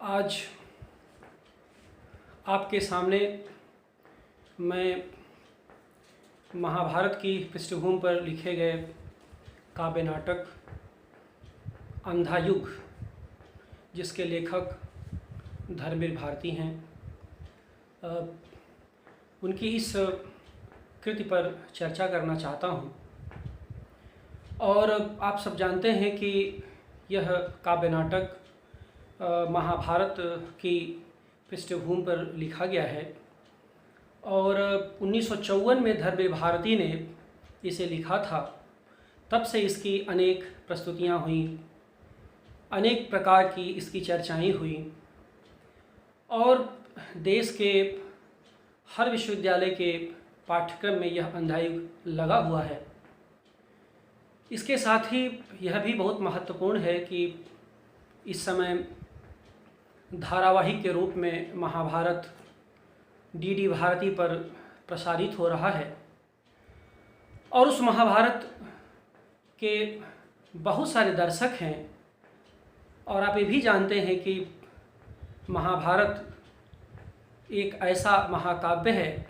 आज आपके सामने मैं महाभारत की पृष्ठभूमि पर लिखे गए काव्य नाटक अंधा युग, जिसके लेखक धर्मवीर भारती हैं, उनकी इस कृति पर चर्चा करना चाहता हूँ। और आप सब जानते हैं कि यह काव्य नाटक महाभारत की पृष्ठभूमि पर लिखा गया है और 1954 में धर्मवीर भारती ने इसे लिखा था। तब से इसकी अनेक प्रस्तुतियाँ हुई, अनेक प्रकार की इसकी चर्चाएं हुई और देश के हर विश्वविद्यालय के पाठ्यक्रम में यह अंधा युग लगा हुआ है। इसके साथ ही यह भी बहुत महत्वपूर्ण है कि इस समय धारावाहिक के रूप में महाभारत डीडी भारती पर प्रसारित हो रहा है और उस महाभारत के बहुत सारे दर्शक हैं। और आप ये भी जानते हैं कि महाभारत एक ऐसा महाकाव्य है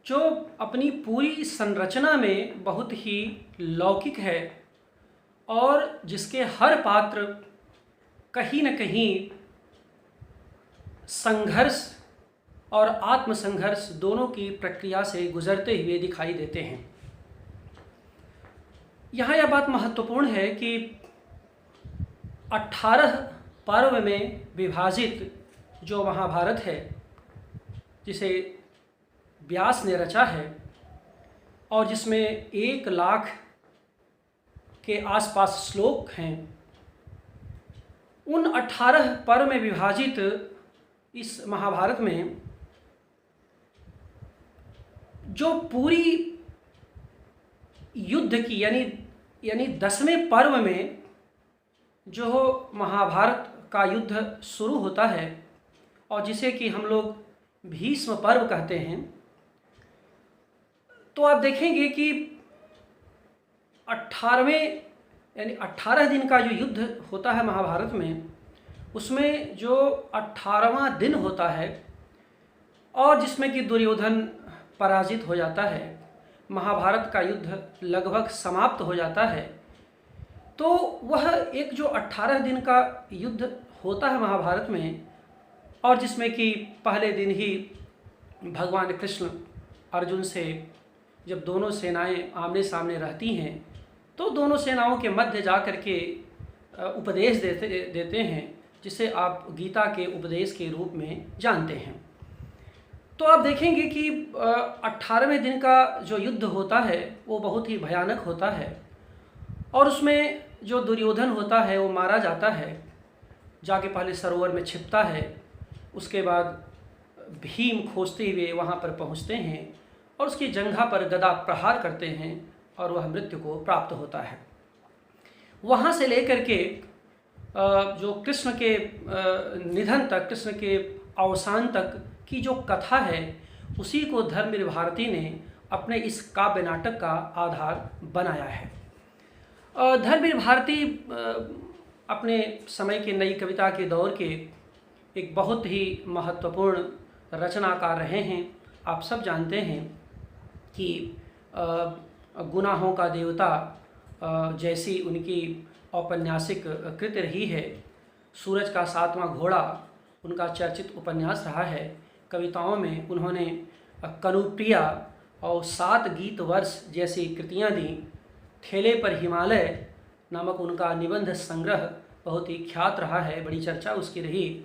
जो अपनी पूरी संरचना में बहुत ही लौकिक है और जिसके हर पात्र कहीं न कहीं संघर्ष और आत्मसंघर्ष दोनों की प्रक्रिया से गुजरते हुए दिखाई देते हैं। यहाँ यह बात महत्वपूर्ण है कि 18 पर्व में विभाजित जो महाभारत है, जिसे व्यास ने रचा है और जिसमें 1 लाख के आसपास श्लोक हैं, उन 18 पर्व में विभाजित इस महाभारत में जो पूरी युद्ध की यानी 10वें पर्व में जो महाभारत का युद्ध शुरू होता है और जिसे कि हम लोग भीष्म पर्व कहते हैं, तो आप देखेंगे कि 18 दिन का जो युद्ध होता है महाभारत में, उसमें जो 18वां दिन होता है और जिसमें कि दुर्योधन पराजित हो जाता है, महाभारत का युद्ध लगभग समाप्त हो जाता है। तो वह एक जो 18 दिन का युद्ध होता है महाभारत में और जिसमें कि पहले दिन ही भगवान कृष्ण अर्जुन से जब दोनों सेनाएं आमने सामने रहती हैं तो दोनों सेनाओं के मध्य जा कर के उपदेश देते हैं, जिसे आप गीता के उपदेश के रूप में जानते हैं। तो आप देखेंगे कि 18वें दिन का जो युद्ध होता है वो बहुत ही भयानक होता है और उसमें जो दुर्योधन होता है वो मारा जाता है, जाके पहले सरोवर में छिपता है, उसके बाद भीम खोजते हुए वहाँ पर पहुँचते हैं और उसकी जंघा पर गदा प्रहार करते हैं और वह मृत्यु को प्राप्त होता है। वहाँ से लेकर के जो कृष्ण के निधन तक, कृष्ण के अवसान तक की जो कथा है, उसी को धर्मवीर भारती ने अपने इस काव्य नाटक का आधार बनाया है। धर्मवीर भारती अपने समय के नई कविता के दौर के एक बहुत ही महत्वपूर्ण रचनाकार रहे हैं। आप सब जानते हैं कि गुनाहों का देवता जैसी उनकी औपन्यासिक कृति रही है। सूरज का 7वां घोड़ा उनका चर्चित उपन्यास रहा है। कविताओं में उन्होंने कनुप्रिया और 7 गीत वर्ष जैसी कृतियाँ दी। ठेले पर हिमालय नामक उनका निबंध संग्रह बहुत ही ख्यात रहा है, बड़ी चर्चा उसकी रही।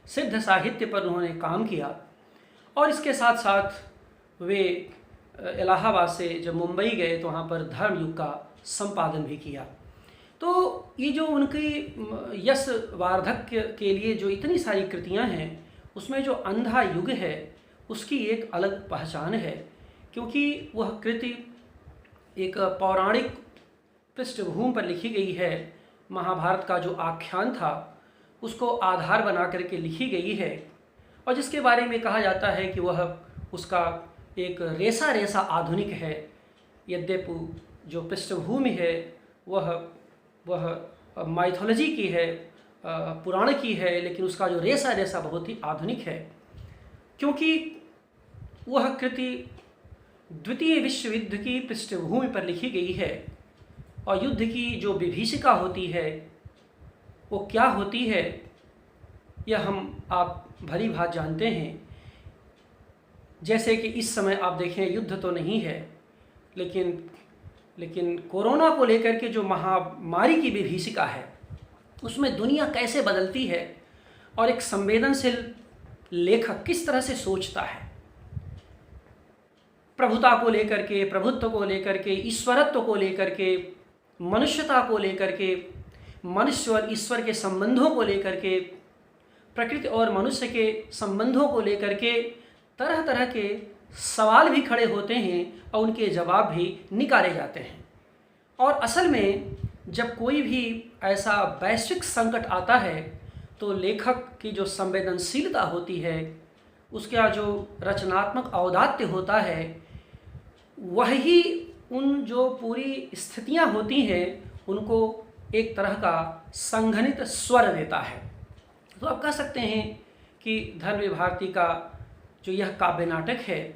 सिद्ध साहित्य पर उन्होंने काम किया और इसके साथ साथ वे इलाहाबाद से जब मुंबई गए तो वहाँ पर धर्म युग का संपादन भी किया। तो ये जो उनकी यश वार्धक्य के लिए जो इतनी सारी कृतियाँ हैं, उसमें जो अंधा युग है उसकी एक अलग पहचान है, क्योंकि वह कृति एक पौराणिक पृष्ठभूमि पर लिखी गई है। महाभारत का जो आख्यान था उसको आधार बना करके लिखी गई है और जिसके बारे में कहा जाता है कि वह उसका एक रेसा आधुनिक है। यद्यपि जो पृष्ठभूमि है वह माइथोलॉजी की है पुराण की है, लेकिन उसका जो रेशा रेशा बहुत ही आधुनिक है, क्योंकि वह कृति द्वितीय विश्व युद्ध की पृष्ठभूमि पर लिखी गई है। और युद्ध की जो विभीषिका होती है वो क्या होती है, यह आप भली भांति जानते हैं। जैसे कि इस समय आप देखें, युद्ध तो नहीं है, लेकिन कोरोना को लेकर के जो महामारी की विभीषिका है उसमें दुनिया कैसे बदलती है और एक संवेदनशील लेखक किस तरह से सोचता है, प्रभुता को लेकर के, प्रभुत्व को लेकर के, ईश्वरत्व को लेकर के, मनुष्यता को लेकर के, मनुष्य और ईश्वर के संबंधों को लेकर के, प्रकृति और मनुष्य के संबंधों को लेकर के तरह तरह के सवाल भी खड़े होते हैं और उनके जवाब भी निकाले जाते हैं। और असल में जब कोई भी ऐसा वैश्विक संकट आता है तो लेखक की जो संवेदनशीलता होती है, उसका जो रचनात्मक औदात्य होता है, वही उन जो पूरी स्थितियां होती हैं उनको एक तरह का संघनित स्वर देता है। तो आप कह सकते हैं कि धर्मवीर भारती का जो यह काव्य नाटक है,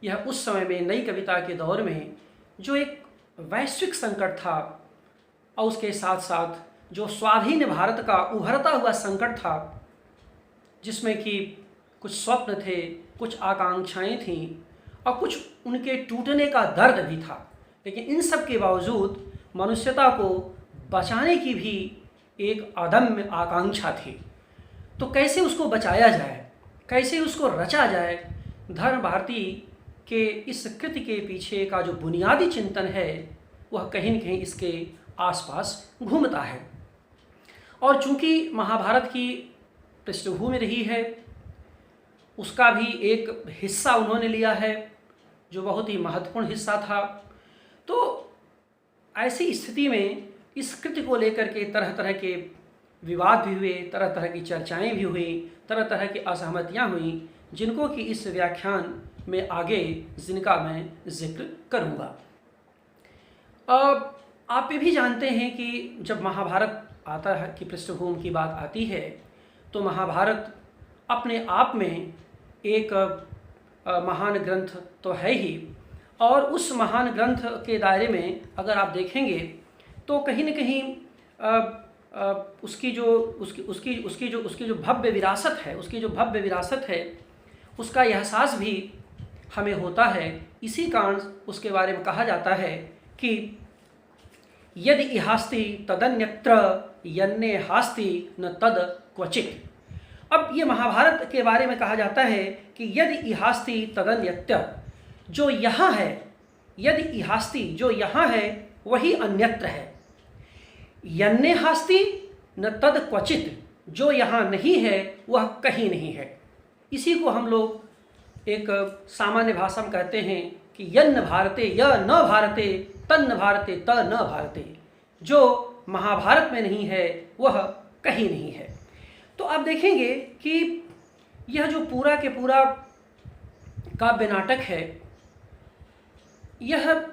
यह उस समय में नई कविता के दौर में जो एक वैश्विक संकट था और उसके साथ साथ जो स्वाधीन भारत का उभरता हुआ संकट था, जिसमें कि कुछ स्वप्न थे, कुछ आकांक्षाएं थीं और कुछ उनके टूटने का दर्द भी था, लेकिन इन सब के बावजूद मनुष्यता को बचाने की भी एक अदम्य आकांक्षा थी। तो कैसे उसको बचाया जाए, कैसे उसको रचा जाए, धर्म भारती के इस कृति के पीछे का जो बुनियादी चिंतन है वह कहीं न कहीं इसके आसपास घूमता है। और चूंकि महाभारत की पृष्ठभूमि रही है, उसका भी एक हिस्सा उन्होंने लिया है जो बहुत ही महत्वपूर्ण हिस्सा था। तो ऐसी स्थिति में इस कृति को लेकर के तरह तरह के विवाद भी हुए, तरह तरह की चर्चाएं भी हुई, तरह तरह की असहमतियां हुई, जिनको कि इस व्याख्यान में आगे जिनका मैं जिक्र करूंगा। आप ये भी जानते हैं कि जब महाभारत आता है कि पृष्ठभूमि की बात आती है तो महाभारत अपने आप में एक महान ग्रंथ तो है ही, और उस महान ग्रंथ के दायरे में अगर आप देखेंगे तो कहीं न कहीं उसकी जो भव्य विरासत है उसका एहसास भी हमें होता है। इसी कारण उसके बारे में कहा जाता है कि यदि इहास्ति तदन्यत्र यन्ने हास्ति न तद क्वचित। अब ये महाभारत के बारे में कहा जाता है कि यदि इहास्ति तदन्यत्र, जो यहाँ है, यदि इहास्ति जो यहाँ है वही अन्यत्र है, यन्ने हास्ति न तद क्वचित, जो यहाँ नहीं है वह कहीं नहीं है। इसी को हम लोग एक सामान्य भाषा में कहते हैं कि यन्न भारते य न भारते तन्न भारते त न भारते, जो महाभारत में नहीं है वह कहीं नहीं है। तो आप देखेंगे कि यह जो पूरा के पूरा काव्य नाटक है, यह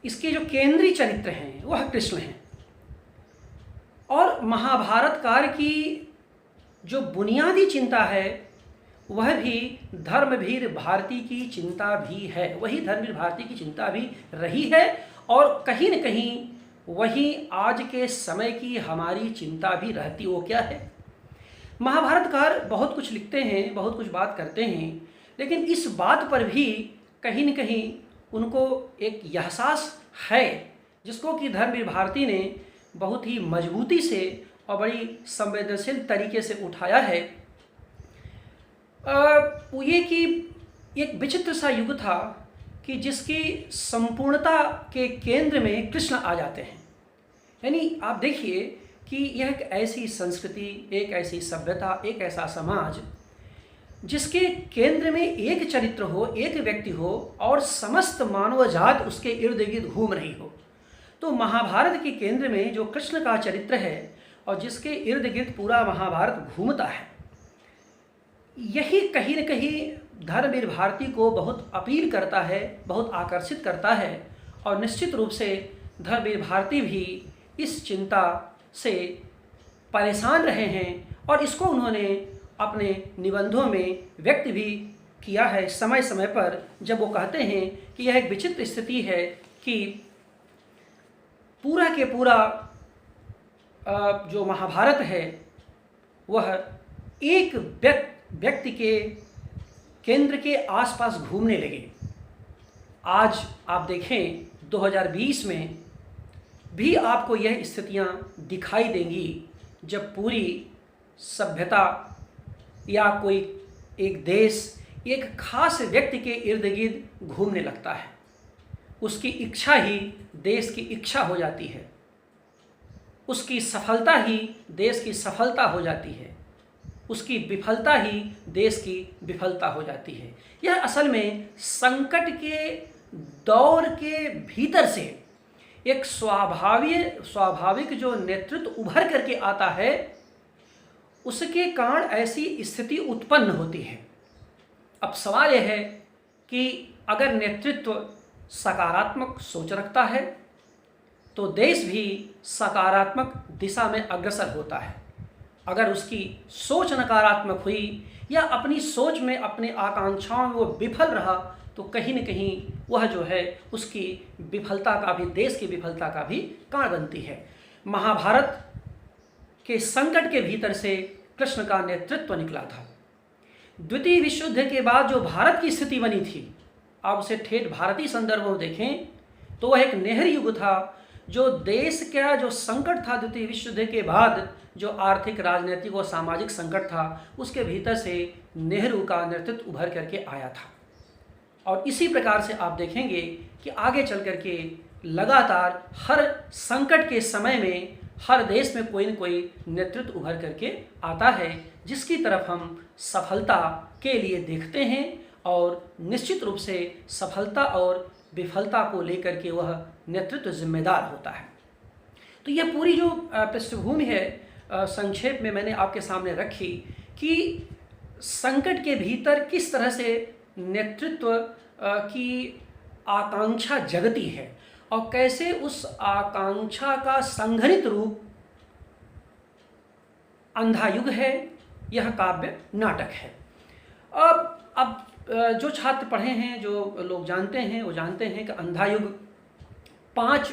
इसके जो केंद्रीय चरित्र हैं वह कृष्ण हैं, और महाभारत काल की जो बुनियादी चिंता है वह भी धर्मवीर भारती की चिंता भी है, वही धर्मवीर भारती की चिंता भी रही है, और कहीं न कहीं वही आज के समय की हमारी चिंता भी रहती। वो क्या है? महाभारतकार बहुत कुछ लिखते हैं, बहुत कुछ बात करते हैं, लेकिन इस बात पर भी कहीं न कहीं उनको एक एहसास है जिसको कि धर्मवीर भारती ने बहुत ही मजबूती से और बड़ी संवेदनशील तरीके से उठाया है। ये कि एक विचित्र सा युग था कि जिसकी संपूर्णता के केंद्र में कृष्ण आ जाते हैं। यानी आप देखिए कि यह एक ऐसी संस्कृति, एक ऐसी सभ्यता, एक ऐसा समाज जिसके केंद्र में एक चरित्र हो, एक व्यक्ति हो और समस्त मानव जात उसके इर्द गिर्द घूम रही हो। तो महाभारत के केंद्र में जो कृष्ण का चरित्र है और जिसके इर्द गिर्द पूरा महाभारत घूमता है, यही कहीं न कहीं धर्मवीर भारती को बहुत अपील करता है, बहुत आकर्षित करता है, और निश्चित रूप से धर्मवीर भारती भी इस चिंता से परेशान रहे हैं और इसको उन्होंने अपने निबंधों में व्यक्त भी किया है समय समय पर, जब वो कहते हैं कि यह एक विचित्र स्थिति है कि पूरा के पूरा जो महाभारत है वह एक व्यक्ति के केंद्र के आसपास घूमने लगे। आज आप देखें 2020 में भी आपको यह स्थितियां दिखाई देंगी, जब पूरी सभ्यता या कोई एक देश एक खास व्यक्ति के इर्द गिर्द घूमने लगता है। उसकी इच्छा ही देश की इच्छा हो जाती है, उसकी सफलता ही देश की सफलता हो जाती है, उसकी विफलता ही देश की विफलता हो जाती है। यह असल में संकट के दौर के भीतर से एक स्वाभाविक जो नेतृत्व उभर करके आता है, उसके कारण ऐसी स्थिति उत्पन्न होती है। अब सवाल यह है कि अगर नेतृत्व सकारात्मक सोच रखता है तो देश भी सकारात्मक दिशा में अग्रसर होता है। अगर उसकी सोच नकारात्मक हुई या अपनी सोच में अपनी आकांक्षाओं में वो विफल रहा तो कहीं न कहीं वह जो है उसकी विफलता का भी, देश की विफलता का भी कारण बनती है। महाभारत के संकट के भीतर से कृष्ण का नेतृत्व निकला था। द्वितीय विश्व युद्ध के बाद जो भारत की स्थिति बनी थी, आप उसे ठेठ भारतीय संदर्भ में देखें तो वह एक नेहरू युग था। जो देश का जो संकट था द्वितीय विश्व युद्ध के बाद, जो आर्थिक, राजनीतिक और सामाजिक संकट था, उसके भीतर से नेहरू का नेतृत्व उभर करके आया था। और इसी प्रकार से आप देखेंगे कि आगे चल करके लगातार हर संकट के समय में हर देश में कोई न कोई नेतृत्व उभर करके आता है, जिसकी तरफ हम सफलता के लिए देखते हैं और निश्चित रूप से सफलता और विफलता को लेकर के वह नेतृत्व जिम्मेदार होता है। तो यह पूरी जो पृष्ठभूमि है संक्षेप में मैंने आपके सामने रखी कि संकट के भीतर किस तरह से नेतृत्व की आकांक्षा जगती है और कैसे उस आकांक्षा का संघनित रूप अंधा युग है, यह काव्य नाटक है। अब जो छात्र पढ़े हैं, जो लोग जानते हैं, वो जानते हैं कि अंधा युग 5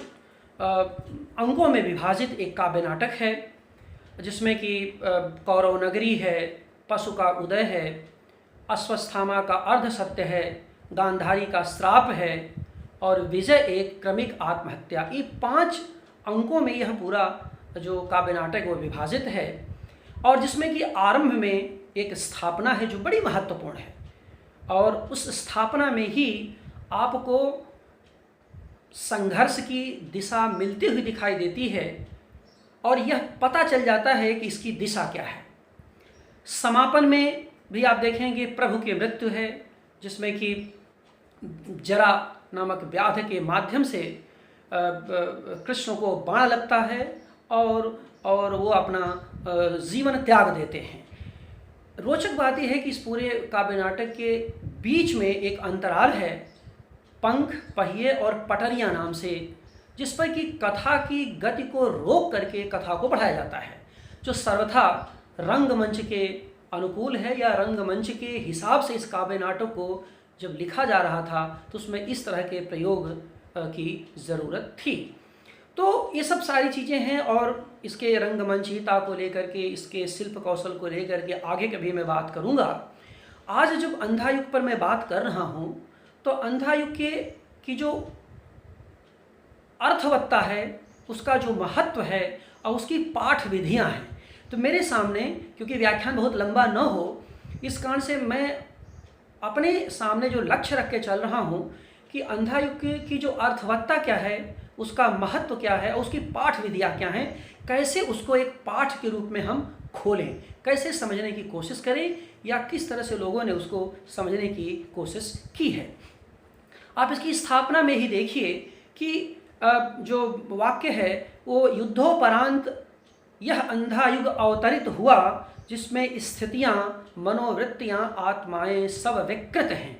अंगों में विभाजित एक काव्य नाटक है, जिसमें कि कौरव नगरी है, पशु का उदय है, अश्वत्थामा का अर्ध सत्य है, गांधारी का श्राप है और विजय एक क्रमिक आत्महत्या। ये 5 अंकों में यह पूरा जो काव्य नाटक वो विभाजित है और जिसमें कि आरंभ में एक स्थापना है जो बड़ी महत्वपूर्ण है और उस स्थापना में ही आपको संघर्ष की दिशा मिलती हुई दिखाई देती है और यह पता चल जाता है कि इसकी दिशा क्या है। समापन में भी आप देखेंगे प्रभु की मृत्यु है, जिसमें कि जरा नामक व्याध के माध्यम से कृष्ण को बाण लगता है और वो अपना जीवन त्याग देते हैं। रोचक बात यह है कि इस पूरे काव्य नाटक के बीच में एक अंतराल है, पंख, पहिए और पटरियां नाम से, जिस पर कि कथा की गति को रोक करके कथा को बढ़ाया जाता है, जो सर्वथा रंगमंच के अनुकूल है या रंगमंच के हिसाब से इस काव्य नाटक को जब लिखा जा रहा था तो उसमें इस तरह के प्रयोग की ज़रूरत थी। तो ये सब सारी चीज़ें हैं और इसके रंगमंचीयता को लेकर के, इसके शिल्प कौशल को लेकर के आगे कभी मैं बात करूँगा। आज जब अंधा युग पर मैं बात कर रहा हूँ तो अंधा युग की जो अर्थवत्ता है, उसका जो महत्व है और उसकी पाठ विधियाँ हैं, तो मेरे सामने, क्योंकि व्याख्यान बहुत लंबा न हो, इस कारण से मैं अपने सामने जो लक्ष्य रख के चल रहा हूँ कि अंधा युग की जो अर्थवत्ता क्या है, उसका महत्व क्या है, उसकी पाठ विधियाँ क्या हैं, कैसे उसको एक पाठ के रूप में हम खोलें, कैसे समझने की कोशिश करें या किस तरह से लोगों ने उसको समझने की कोशिश की है। आप इसकी स्थापना में ही देखिए कि जो वाक्य है वो युद्धोपरांत यह अंधा युग अवतरित हुआ जिसमें स्थितियां, मनोवृत्तियां, आत्माएं सब विकृत हैं।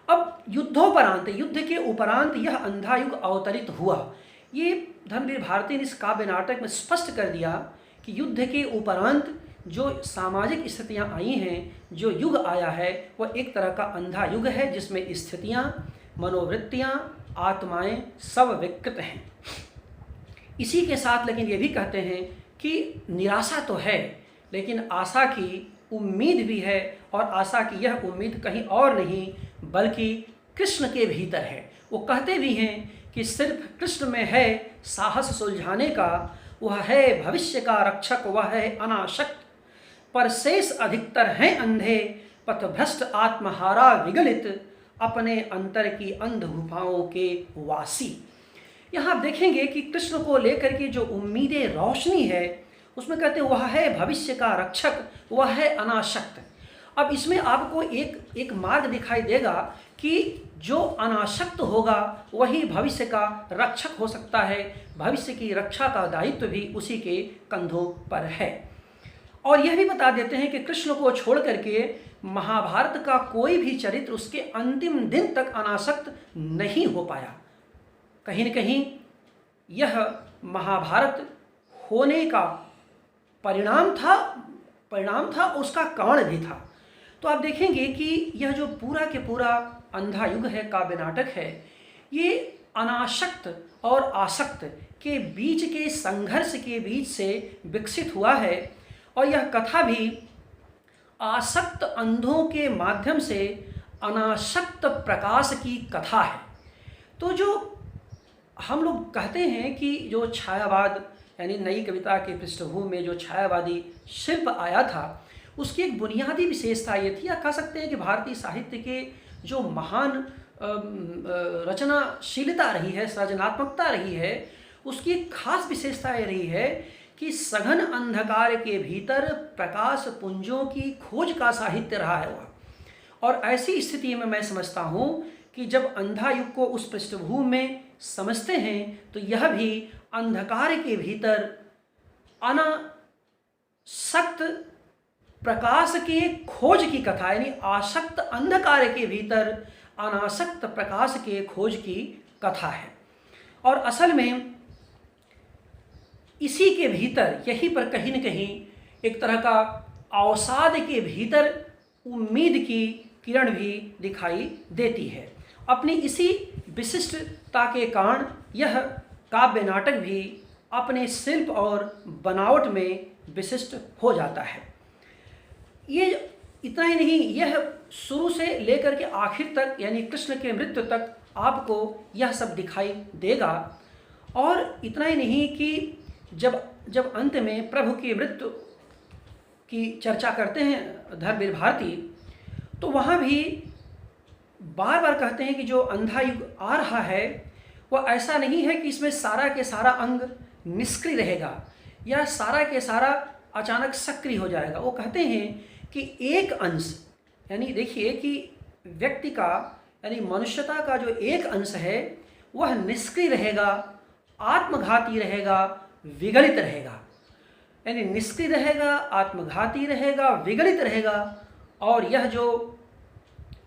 अब युद्धोपरांत, युद्ध के उपरांत यह अंधा युग अवतरित हुआ। ये धर्मवीर भारती ने इस काव्य नाटक में स्पष्ट कर दिया कि युद्ध के उपरांत जो सामाजिक स्थितियां आई हैं, जो युग आया है, वह एक तरह का अंधा युग है जिसमें स्थितियां, मनोवृत्तियां, आत्माएं सब विकृत हैं। इसी के साथ लेकिन ये भी कहते हैं कि निराशा तो है, लेकिन आशा की उम्मीद भी है, और आशा की यह उम्मीद कहीं और नहीं बल्कि कृष्ण के भीतर है। वो कहते भी हैं कि सिर्फ कृष्ण में है साहस सुलझाने का, वह है भविष्य का रक्षक, वह है अनाशक्त, पर शेष अधिकतर हैं अंधे, पथभ्रष्ट आत्महारा विगलित, अपने अंतर की अंध गुफाओं के वासी। यहाँ आप देखेंगे कि कृष्ण को लेकर के जो उम्मीदें रोशनी है, उसमें कहते हैं वह है भविष्य का रक्षक, वह है अनाशक्त। अब इसमें आपको एक मार्ग दिखाई देगा कि जो अनाशक्त होगा वही भविष्य का रक्षक हो सकता है, भविष्य की रक्षा का दायित्व भी उसी के कंधों पर है। और यह भी बता देते हैं कि कृष्ण को छोड़ करके महाभारत का कोई भी चरित्र उसके अंतिम दिन तक अनासक्त नहीं हो पाया। कहीं न कहीं यह महाभारत होने का परिणाम था, उसका कारण भी था। तो आप देखेंगे कि यह जो पूरा के पूरा अंधा युग है, काव्य नाटक है, ये अनासक्त और आसक्त के बीच के संघर्ष के बीच से विकसित हुआ है। और यह कथा भी आसक्त अंधों के माध्यम से अनासक्त प्रकाश की कथा है। तो जो हम लोग कहते हैं कि जो छायावाद यानी नई कविता के पृष्ठभूमि में जो छायावादी शिल्प आया था, उसकी एक बुनियादी विशेषता ये थी, या कह सकते हैं कि भारतीय साहित्य के जो महान रचनाशीलता रही है, सृजनात्मकता रही है, उसकी एक खास विशेषता ये रही है कि सघन अंधकार के भीतर प्रकाश पुंजों की खोज का साहित्य रहा है वह। और ऐसी स्थिति में मैं समझता हूँ कि जब अंधा युग को उस पृष्ठभूमि में समझते हैं तो यह भी अंधकार के भीतर अनासक्त प्रकाश के खोज की कथा, यानी आसक्त अंधकार के भीतर अनासक्त प्रकाश के खोज की कथा है। और असल में इसी के भीतर, यहीं पर कहीं न कहीं एक तरह का अवसाद के भीतर उम्मीद की किरण भी दिखाई देती है। अपनी इसी विशिष्टता के कारण यह काव्य नाटक भी अपने शिल्प और बनावट में विशिष्ट हो जाता है। ये इतना ही नहीं, यह शुरू से लेकर के आखिर तक यानी कृष्ण के मृत्यु तक आपको यह सब दिखाई देगा। और इतना ही नहीं कि जब अंत में प्रभु की मृत्यु की चर्चा करते हैं धर्मवीर भारती, तो वहाँ भी बार बार कहते हैं कि जो अंधा युग आ रहा है वह ऐसा नहीं है कि इसमें सारा के सारा अंग निष्क्रिय रहेगा या सारा के सारा अचानक सक्रिय हो जाएगा। वो कहते हैं कि एक अंश, यानी देखिए कि व्यक्ति का यानी मनुष्यता का जो एक अंश है वह निष्क्रिय रहेगा, आत्मघाती रहेगा, विगलित रहेगा। यानी निष्क्रिय रहेगा, आत्मघाती रहेगा, विगलित रहेगा। और यह जो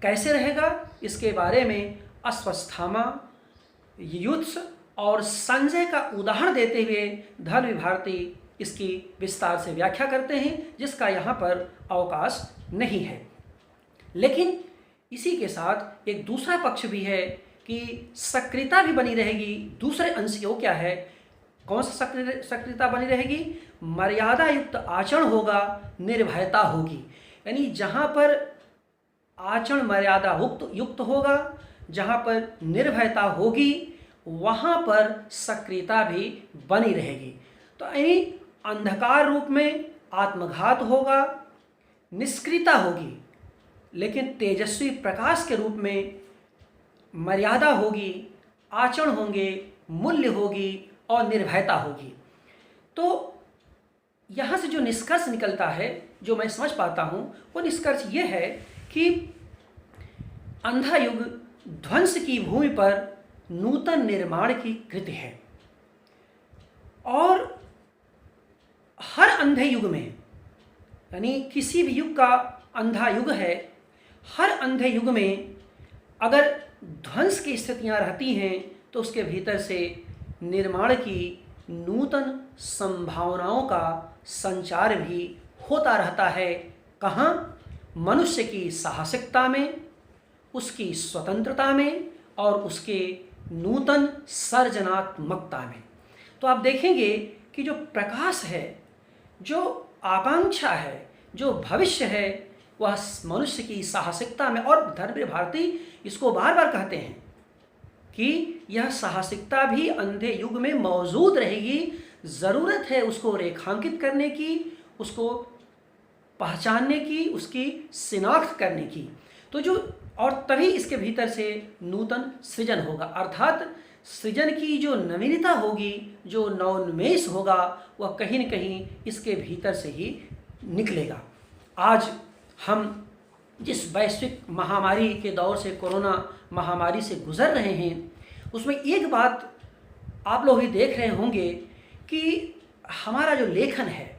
कैसे रहेगा इसके बारे में अश्वत्थामा, युत्स और संजय का उदाहरण देते हुए धर्मवीर भारती इसकी विस्तार से व्याख्या करते हैं, जिसका यहाँ पर अवकाश नहीं है। लेकिन इसी के साथ एक दूसरा पक्ष भी है कि सक्रियता भी बनी रहेगी। दूसरे अंश को क्या है, कौन सा सक्रियता बनी रहेगी? मर्यादा युक्त आचरण होगा, निर्भयता होगी। यानी जहाँ पर आचरण मर्यादा युक्त होगा, जहाँ पर निर्भयता होगी, वहाँ पर सक्रियता भी बनी रहेगी। तो यानी अंधकार रूप में आत्मघात होगा, निष्क्रियता होगी, लेकिन तेजस्वी प्रकाश के रूप में मर्यादा होगी, आचरण होंगे, मूल्य होगी और निर्भयता होगी। तो यहाँ से जो निष्कर्ष निकलता है, जो मैं समझ पाता हूँ, वो निष्कर्ष ये है कि अंधा युग ध्वंस की भूमि पर नूतन निर्माण की कृति है। और हर अंधे युग में, यानी किसी भी युग का अंधा युग है, हर अंधे युग में अगर ध्वंस की स्थितियाँ रहती हैं तो उसके भीतर से निर्माण की नूतन संभावनाओं का संचार भी होता रहता है। कहाँ? मनुष्य की साहसिकता में, उसकी स्वतंत्रता में और उसके नूतन सर्जनात्मकता में। तो आप देखेंगे कि जो प्रकाश है, जो आकांक्षा है, जो भविष्य है, वह मनुष्य की साहसिकता में, और धर्मवीर भारती इसको बार बार कहते हैं कि यह साहसिकता भी अंधे युग में मौजूद रहेगी। ज़रूरत है उसको रेखांकित करने की, उसको पहचानने की, उसकी शिनाख्त करने की। तो जो, और तभी इसके भीतर से नूतन सृजन होगा, अर्थात सृजन की जो नवीनता होगी, जो नवोन्मेष होगा, वह कहीं न कहीं इसके भीतर से ही निकलेगा। आज हम जिस वैश्विक महामारी के दौर से, कोरोना महामारी से गुजर रहे हैं, उसमें एक बात आप लोग भी देख रहे होंगे कि हमारा जो लेखन है,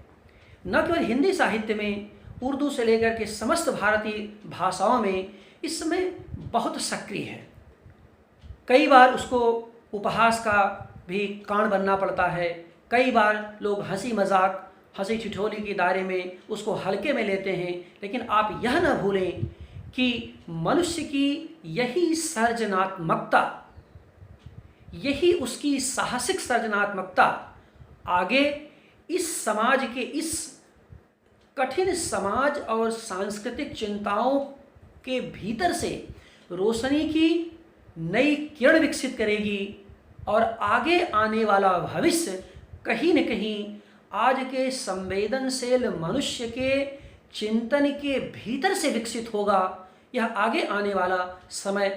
न केवल हिंदी साहित्य में, उर्दू से लेकर के समस्त भारतीय भाषाओं में इस समय बहुत सक्रिय है। कई बार उसको उपहास का भी कारण बनना पड़ता है, कई बार लोग हंसी मजाक, हंसी ठिठोली के दायरे में उसको हल्के में लेते हैं। लेकिन आप यह न भूलें कि मनुष्य की यही सर्जनात्मकता, यही उसकी साहसिक सर्जनात्मकता आगे इस समाज के, इस कठिन समाज और सांस्कृतिक चिंताओं के भीतर से रोशनी की नई किरण विकसित करेगी और आगे आने वाला भविष्य कहीं न कहीं आज के संवेदनशील मनुष्य के चिंतन के भीतर से विकसित होगा। यह आगे आने वाला समय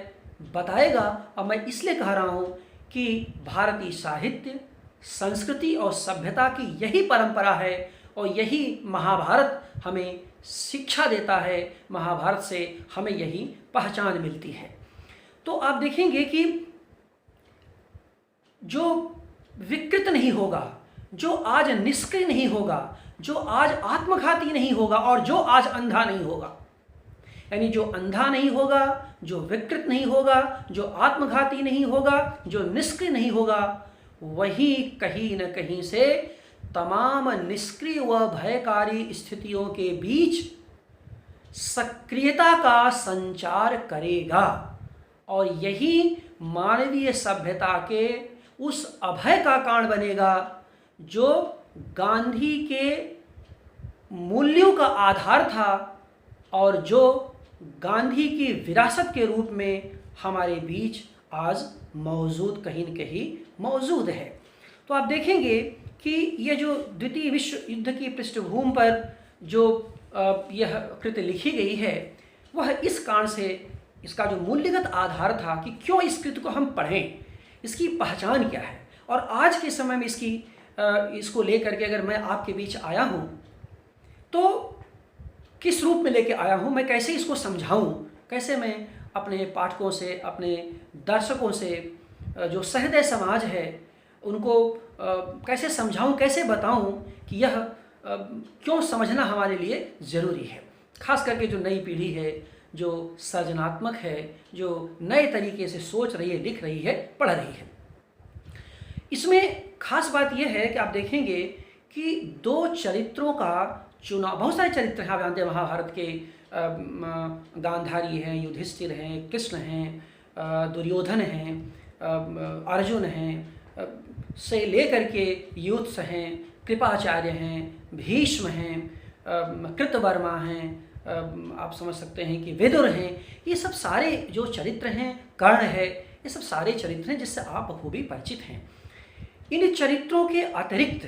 बताएगा। और मैं इसलिए कह रहा हूँ कि भारतीय साहित्य, संस्कृति और सभ्यता की यही परंपरा है और यही महाभारत हमें शिक्षा देता है। महाभारत से हमें यही पहचान मिलती है। तो आप देखेंगे कि जो विकृत नहीं होगा, जो आज निष्क्रिय नहीं होगा, जो आज आत्मघाती नहीं होगा और जो आज अंधा नहीं होगा, यानी जो अंधा नहीं होगा, जो विकृत नहीं होगा, जो आत्मघाती नहीं होगा, जो निष्क्रिय नहीं होगा, वही कहीं न कहीं से तमाम निष्क्रिय व भयकारी स्थितियों के बीच सक्रियता का संचार करेगा और यही मानवीय सभ्यता के उस अभय का कारण बनेगा जो गांधी के मूल्यों का आधार था और जो गांधी की विरासत के रूप में हमारे बीच आज मौजूद, कहीं न कहीं मौजूद है। तो आप देखेंगे कि यह जो द्वितीय विश्व युद्ध की पृष्ठभूमि पर जो यह कृति लिखी गई है, वह इस कारण से, इसका जो मूल्यगत आधार था कि क्यों इस कृति को हम पढ़ें, इसकी पहचान क्या है। और आज के समय में इसको लेकर के अगर मैं आपके बीच आया हूँ तो किस रूप में लेके आया हूँ, मैं कैसे इसको समझाऊँ, कैसे मैं अपने पाठकों से, अपने दर्शकों से, जो सहृदय समाज है उनको कैसे समझाऊं, कैसे बताऊं कि यह क्यों समझना हमारे लिए ज़रूरी है। खास करके जो नई पीढ़ी है, जो सृजनात्मक है, जो नए तरीके से सोच रही है, लिख रही है, पढ़ रही है। इसमें खास बात यह है कि आप देखेंगे कि दो चरित्रों का चुनाव, बहुत सारे चरित्र हैं, आप जानते हैं महाभारत के, गांधारी हैं, युधिष्ठिर हैं, कृष्ण हैं, दुर्योधन हैं, अर्जुन हैं, से लेकर के युत्स हैं, कृपाचार्य हैं, भीष्म हैं, कृतवर्मा हैं, आप समझ सकते हैं कि विदुर हैं। ये सब सारे जो चरित्र हैं, कर्ण है, ये सब सारे चरित्र हैं जिससे आप बखूबी परिचित हैं। इन चरित्रों के अतिरिक्त,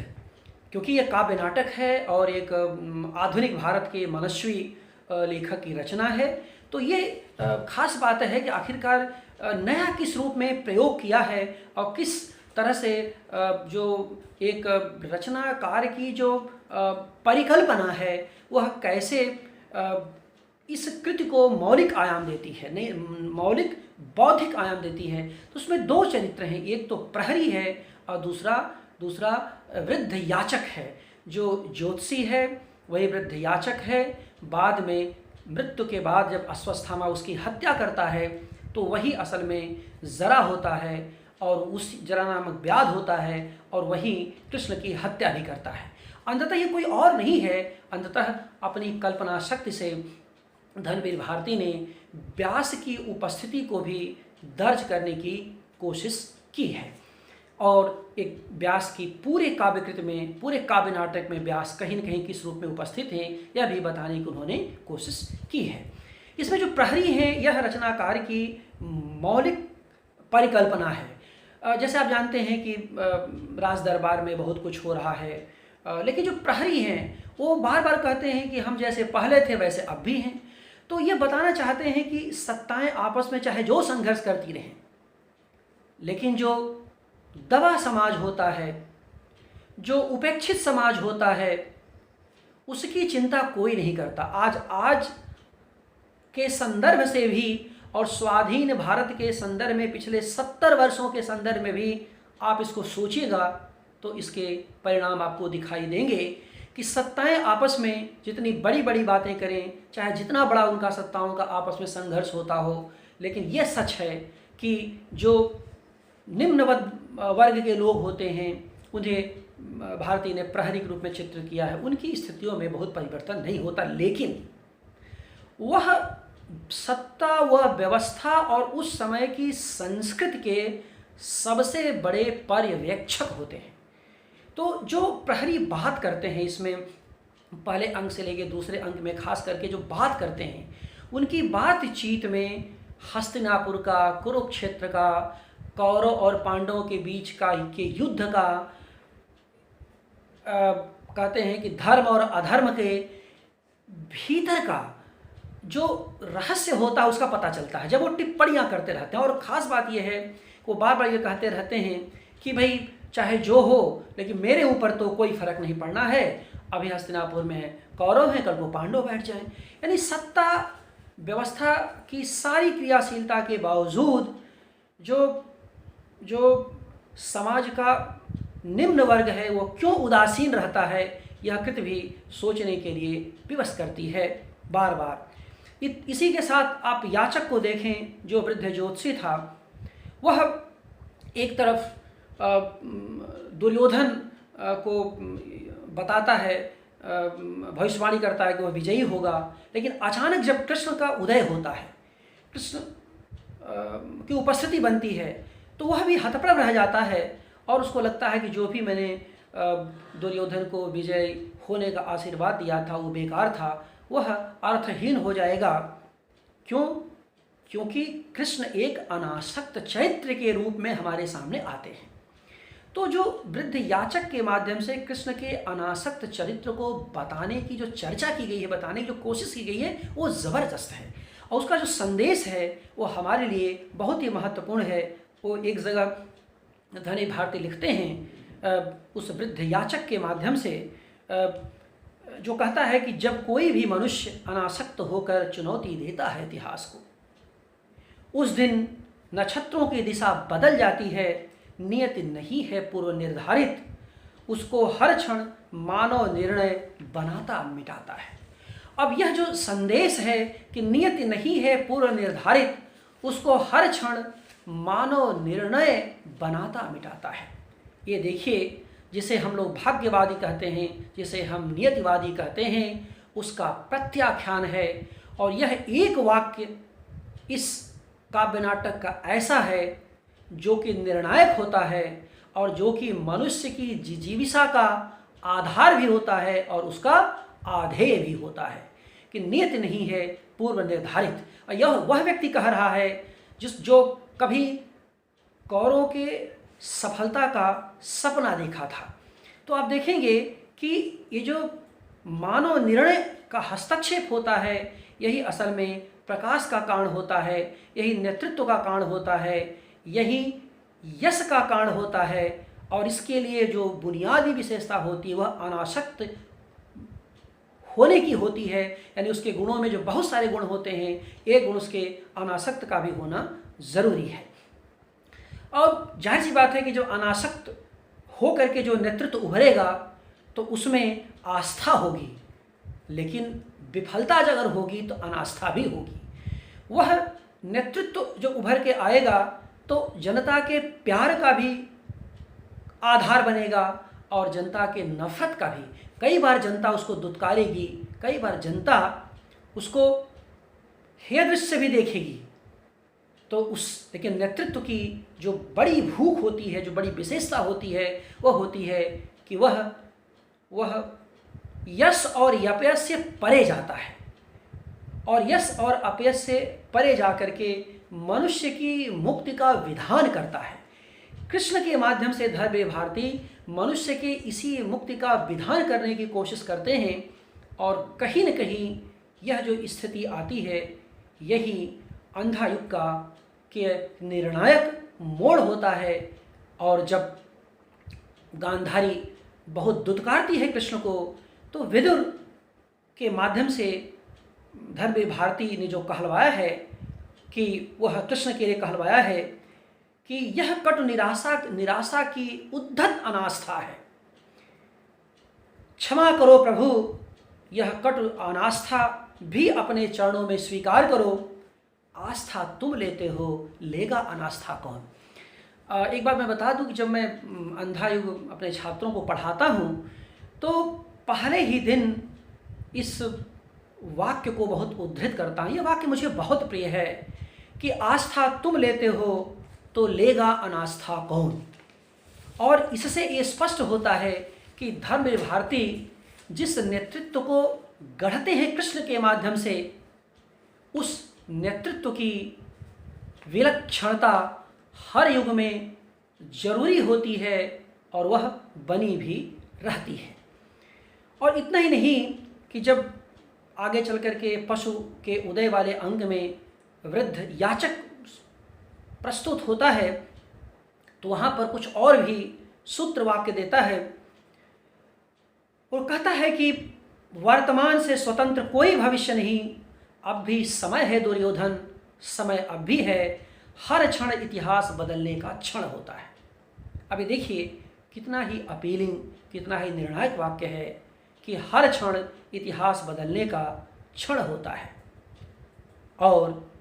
क्योंकि यह काव्य नाटक है और एक आधुनिक भारत के मनस्वी लेखक की रचना है, तो ये खास बात है कि आखिरकार नया किस रूप में प्रयोग किया है और किस तरह से जो एक रचनाकार की जो परिकल्पना है वह कैसे इस कृति को मौलिक आयाम देती है, नहीं मौलिक बौद्धिक आयाम देती है। तो उसमें दो चरित्र हैं, एक तो प्रहरी है और दूसरा वृद्ध याचक है। जो ज्योतिषी है वही वृद्ध याचक है। बाद में मृत्यु के बाद जब अश्वत्थामा उसकी हत्या करता है तो वही असल में जरा होता है और उस जरा नामक व्याध होता है और वहीं कृष्ण की हत्या भी करता है। अंततः ये कोई और नहीं है, अंततः अपनी कल्पना शक्ति से धनवीर भारती ने व्यास की उपस्थिति को भी दर्ज करने की कोशिश की है। और एक व्यास की पूरे काव्यकृत में, पूरे काव्य नाटक में व्यास कहीं न कहीं किस रूप में उपस्थित हैं यह भी बताने की उन्होंने कोशिश की है। इसमें जो प्रहरी हैं यह रचनाकार की मौलिक परिकल्पना है। जैसे आप जानते हैं कि राज दरबार में बहुत कुछ हो रहा है, लेकिन जो प्रहरी हैं वो बार बार कहते हैं कि हम जैसे पहले थे वैसे अब भी हैं। तो ये बताना चाहते हैं कि सत्ताएं आपस में चाहे जो संघर्ष करती रहें, लेकिन जो दबा समाज होता है, जो उपेक्षित समाज होता है, उसकी चिंता कोई नहीं करता। आज के संदर्भ से भी और स्वाधीन भारत के संदर्भ में पिछले 70 वर्षों के संदर्भ में भी आप इसको सोचिएगा तो इसके परिणाम आपको दिखाई देंगे कि सत्ताएं आपस में जितनी बड़ी बड़ी बातें करें, चाहे जितना बड़ा उनका सत्ताओं का आपस में संघर्ष होता हो, लेकिन यह सच है कि जो निम्न वर्ग के लोग होते हैं उन्हें भारती ने प्रहरी के रूप में चित्र किया है, उनकी स्थितियों में बहुत परिवर्तन नहीं होता, लेकिन वह सत्ता व व्यवस्था और उस समय की संस्कृति के सबसे बड़े पर्यवेक्षक होते हैं। तो जो प्रहरी बात करते हैं, इसमें पहले अंक से लेकर दूसरे अंक में खास करके जो बात करते हैं, उनकी बातचीत में हस्तिनापुर का, कुरुक्षेत्र का, कौरव और पांडवों के बीच के युद्ध का, कहते हैं कि धर्म और अधर्म के भीतर का जो रहस्य होता है उसका पता चलता है जब वो टिप्पणियाँ करते रहते हैं। और ख़ास बात यह है वो बार बार ये कहते रहते हैं कि भाई चाहे जो हो, लेकिन मेरे ऊपर तो कोई फर्क नहीं पड़ना है, अभी हस्तिनापुर में कौरव हैं, कल को पांडव बैठ जाएं। यानी सत्ता व्यवस्था की सारी क्रियाशीलता के बावजूद जो समाज का निम्न वर्ग है वो क्यों उदासीन रहता है, यह कृत भी सोचने के लिए विवश करती है बार बार। इसी के साथ आप याचक को देखें जो वृद्ध ज्योतिषी था, वह एक तरफ दुर्योधन को बताता है, भविष्यवाणी करता है कि वह विजयी होगा, लेकिन अचानक जब कृष्ण का उदय होता है, कृष्ण की उपस्थिति बनती है, तो वह भी हतप्रभ रह जाता है और उसको लगता है कि जो भी मैंने दुर्योधन को विजय होने का आशीर्वाद दिया था वो बेकार था, वह अर्थहीन हो जाएगा। क्यों? क्योंकि कृष्ण एक अनासक्त चरित्र के रूप में हमारे सामने आते हैं। तो जो वृद्ध याचक के माध्यम से कृष्ण के अनासक्त चरित्र को बताने की जो चर्चा की गई है, बताने की जो कोशिश की गई है, वो ज़बरदस्त है और उसका जो संदेश है वो हमारे लिए बहुत ही महत्वपूर्ण है। वो एक जगह धनी भारती लिखते हैं उस वृद्ध याचक के माध्यम से, जो कहता है कि जब कोई भी मनुष्य अनासक्त होकर चुनौती देता है इतिहास को, उस दिन नक्षत्रों की दिशा बदल जाती है, नियति नहीं है पूर्व निर्धारित, उसको हर क्षण मानव निर्णय बनाता मिटाता है। अब यह जो संदेश है कि नियति नहीं है पूर्व निर्धारित, उसको हर क्षण मानव निर्णय बनाता मिटाता है। ये देखिए, जिसे हम लोग भाग्यवादी कहते हैं, जिसे हम नियतिवादी कहते हैं, उसका प्रत्याख्यान है। और यह एक वाक्य इस काव्य नाटक का ऐसा है जो कि निर्णायक होता है और जो कि मनुष्य की जिजीविषा का आधार भी होता है और उसका आधेय भी होता है कि नियति नहीं है पूर्व निर्धारित। और यह वह व्यक्ति कह रहा है जो कभी कौरवों के सफलता का सपना देखा था। तो आप देखेंगे कि ये जो मानव निर्णय का हस्तक्षेप होता है, यही असल में प्रकाश का कारण होता है, यही नेतृत्व का कारण होता है, यही यश का कारण होता है। और इसके लिए जो बुनियादी विशेषता होती है वह अनासक्त होने की होती है, यानी उसके गुणों में जो बहुत सारे गुण होते हैं, एक गुण उसके अनासक्त का भी होना ज़रूरी है। और जाहिर सी बात है कि जो अनासक्त हो करके जो नेतृत्व उभरेगा तो उसमें आस्था होगी, लेकिन विफलता अगर होगी तो अनास्था भी होगी। वह नेतृत्व जो उभर के आएगा तो जनता के प्यार का भी आधार बनेगा और जनता के नफ़रत का भी। कई बार जनता उसको दुत्कारेगी, कई बार जनता उसको हेय दृष्टि से भी देखेगी। तो लेकिन नेतृत्व की जो बड़ी भूख होती है, जो बड़ी विशेषता होती है, वह होती है कि वह यश और अपयश से परे जाता है, और यश और अपयश से परे जाकर के मनुष्य की मुक्ति का विधान करता है। कृष्ण के माध्यम से धर्मवीर भारती मनुष्य के इसी मुक्ति का विधान करने की कोशिश करते हैं, और कहीं न कहीं यह जो स्थिति आती है, यही अंधा युग का के निर्णायक मोड़ होता है। और जब गांधारी बहुत दुत्कारती है कृष्ण को, तो विदुर के माध्यम से धर्मवीर भारती ने जो कहलवाया है कि वह कृष्ण के लिए कहलवाया है कि यह कटु निराशा की उद्धत अनास्था है। क्षमा करो प्रभु, यह कटु अनास्था भी अपने चरणों में स्वीकार करो। आस्था तुम लेते हो, लेगा अनास्था कौन। एक बार मैं बता दूं कि जब मैं अंधा युग अपने छात्रों को पढ़ाता हूं, तो पहले ही दिन इस वाक्य को बहुत उद्धृत करता हूं। यह वाक्य मुझे बहुत प्रिय है कि आस्था तुम लेते हो तो लेगा अनास्था कौन। और इससे ये स्पष्ट होता है कि धर्मवीर भारती जिस नेतृत्व को गढ़ते हैं कृष्ण के माध्यम से, उस नेतृत्व की विलक्षणता हर युग में जरूरी होती है, और वह बनी भी रहती है। और इतना ही नहीं कि जब आगे चल कर के पशु के उदय वाले अंग में वृद्ध याचक प्रस्तुत होता है, तो वहाँ पर कुछ और भी सूत्र वाक्य देता है और कहता है कि वर्तमान से स्वतंत्र कोई भविष्य नहीं, अब भी समय है दुर्योधन, समय अब भी है, हर क्षण इतिहास बदलने का क्षण होता है। अभी देखिए कितना ही अपीलिंग, कितना ही निर्णायक वाक्य है कि हर क्षण इतिहास बदलने का क्षण होता है। और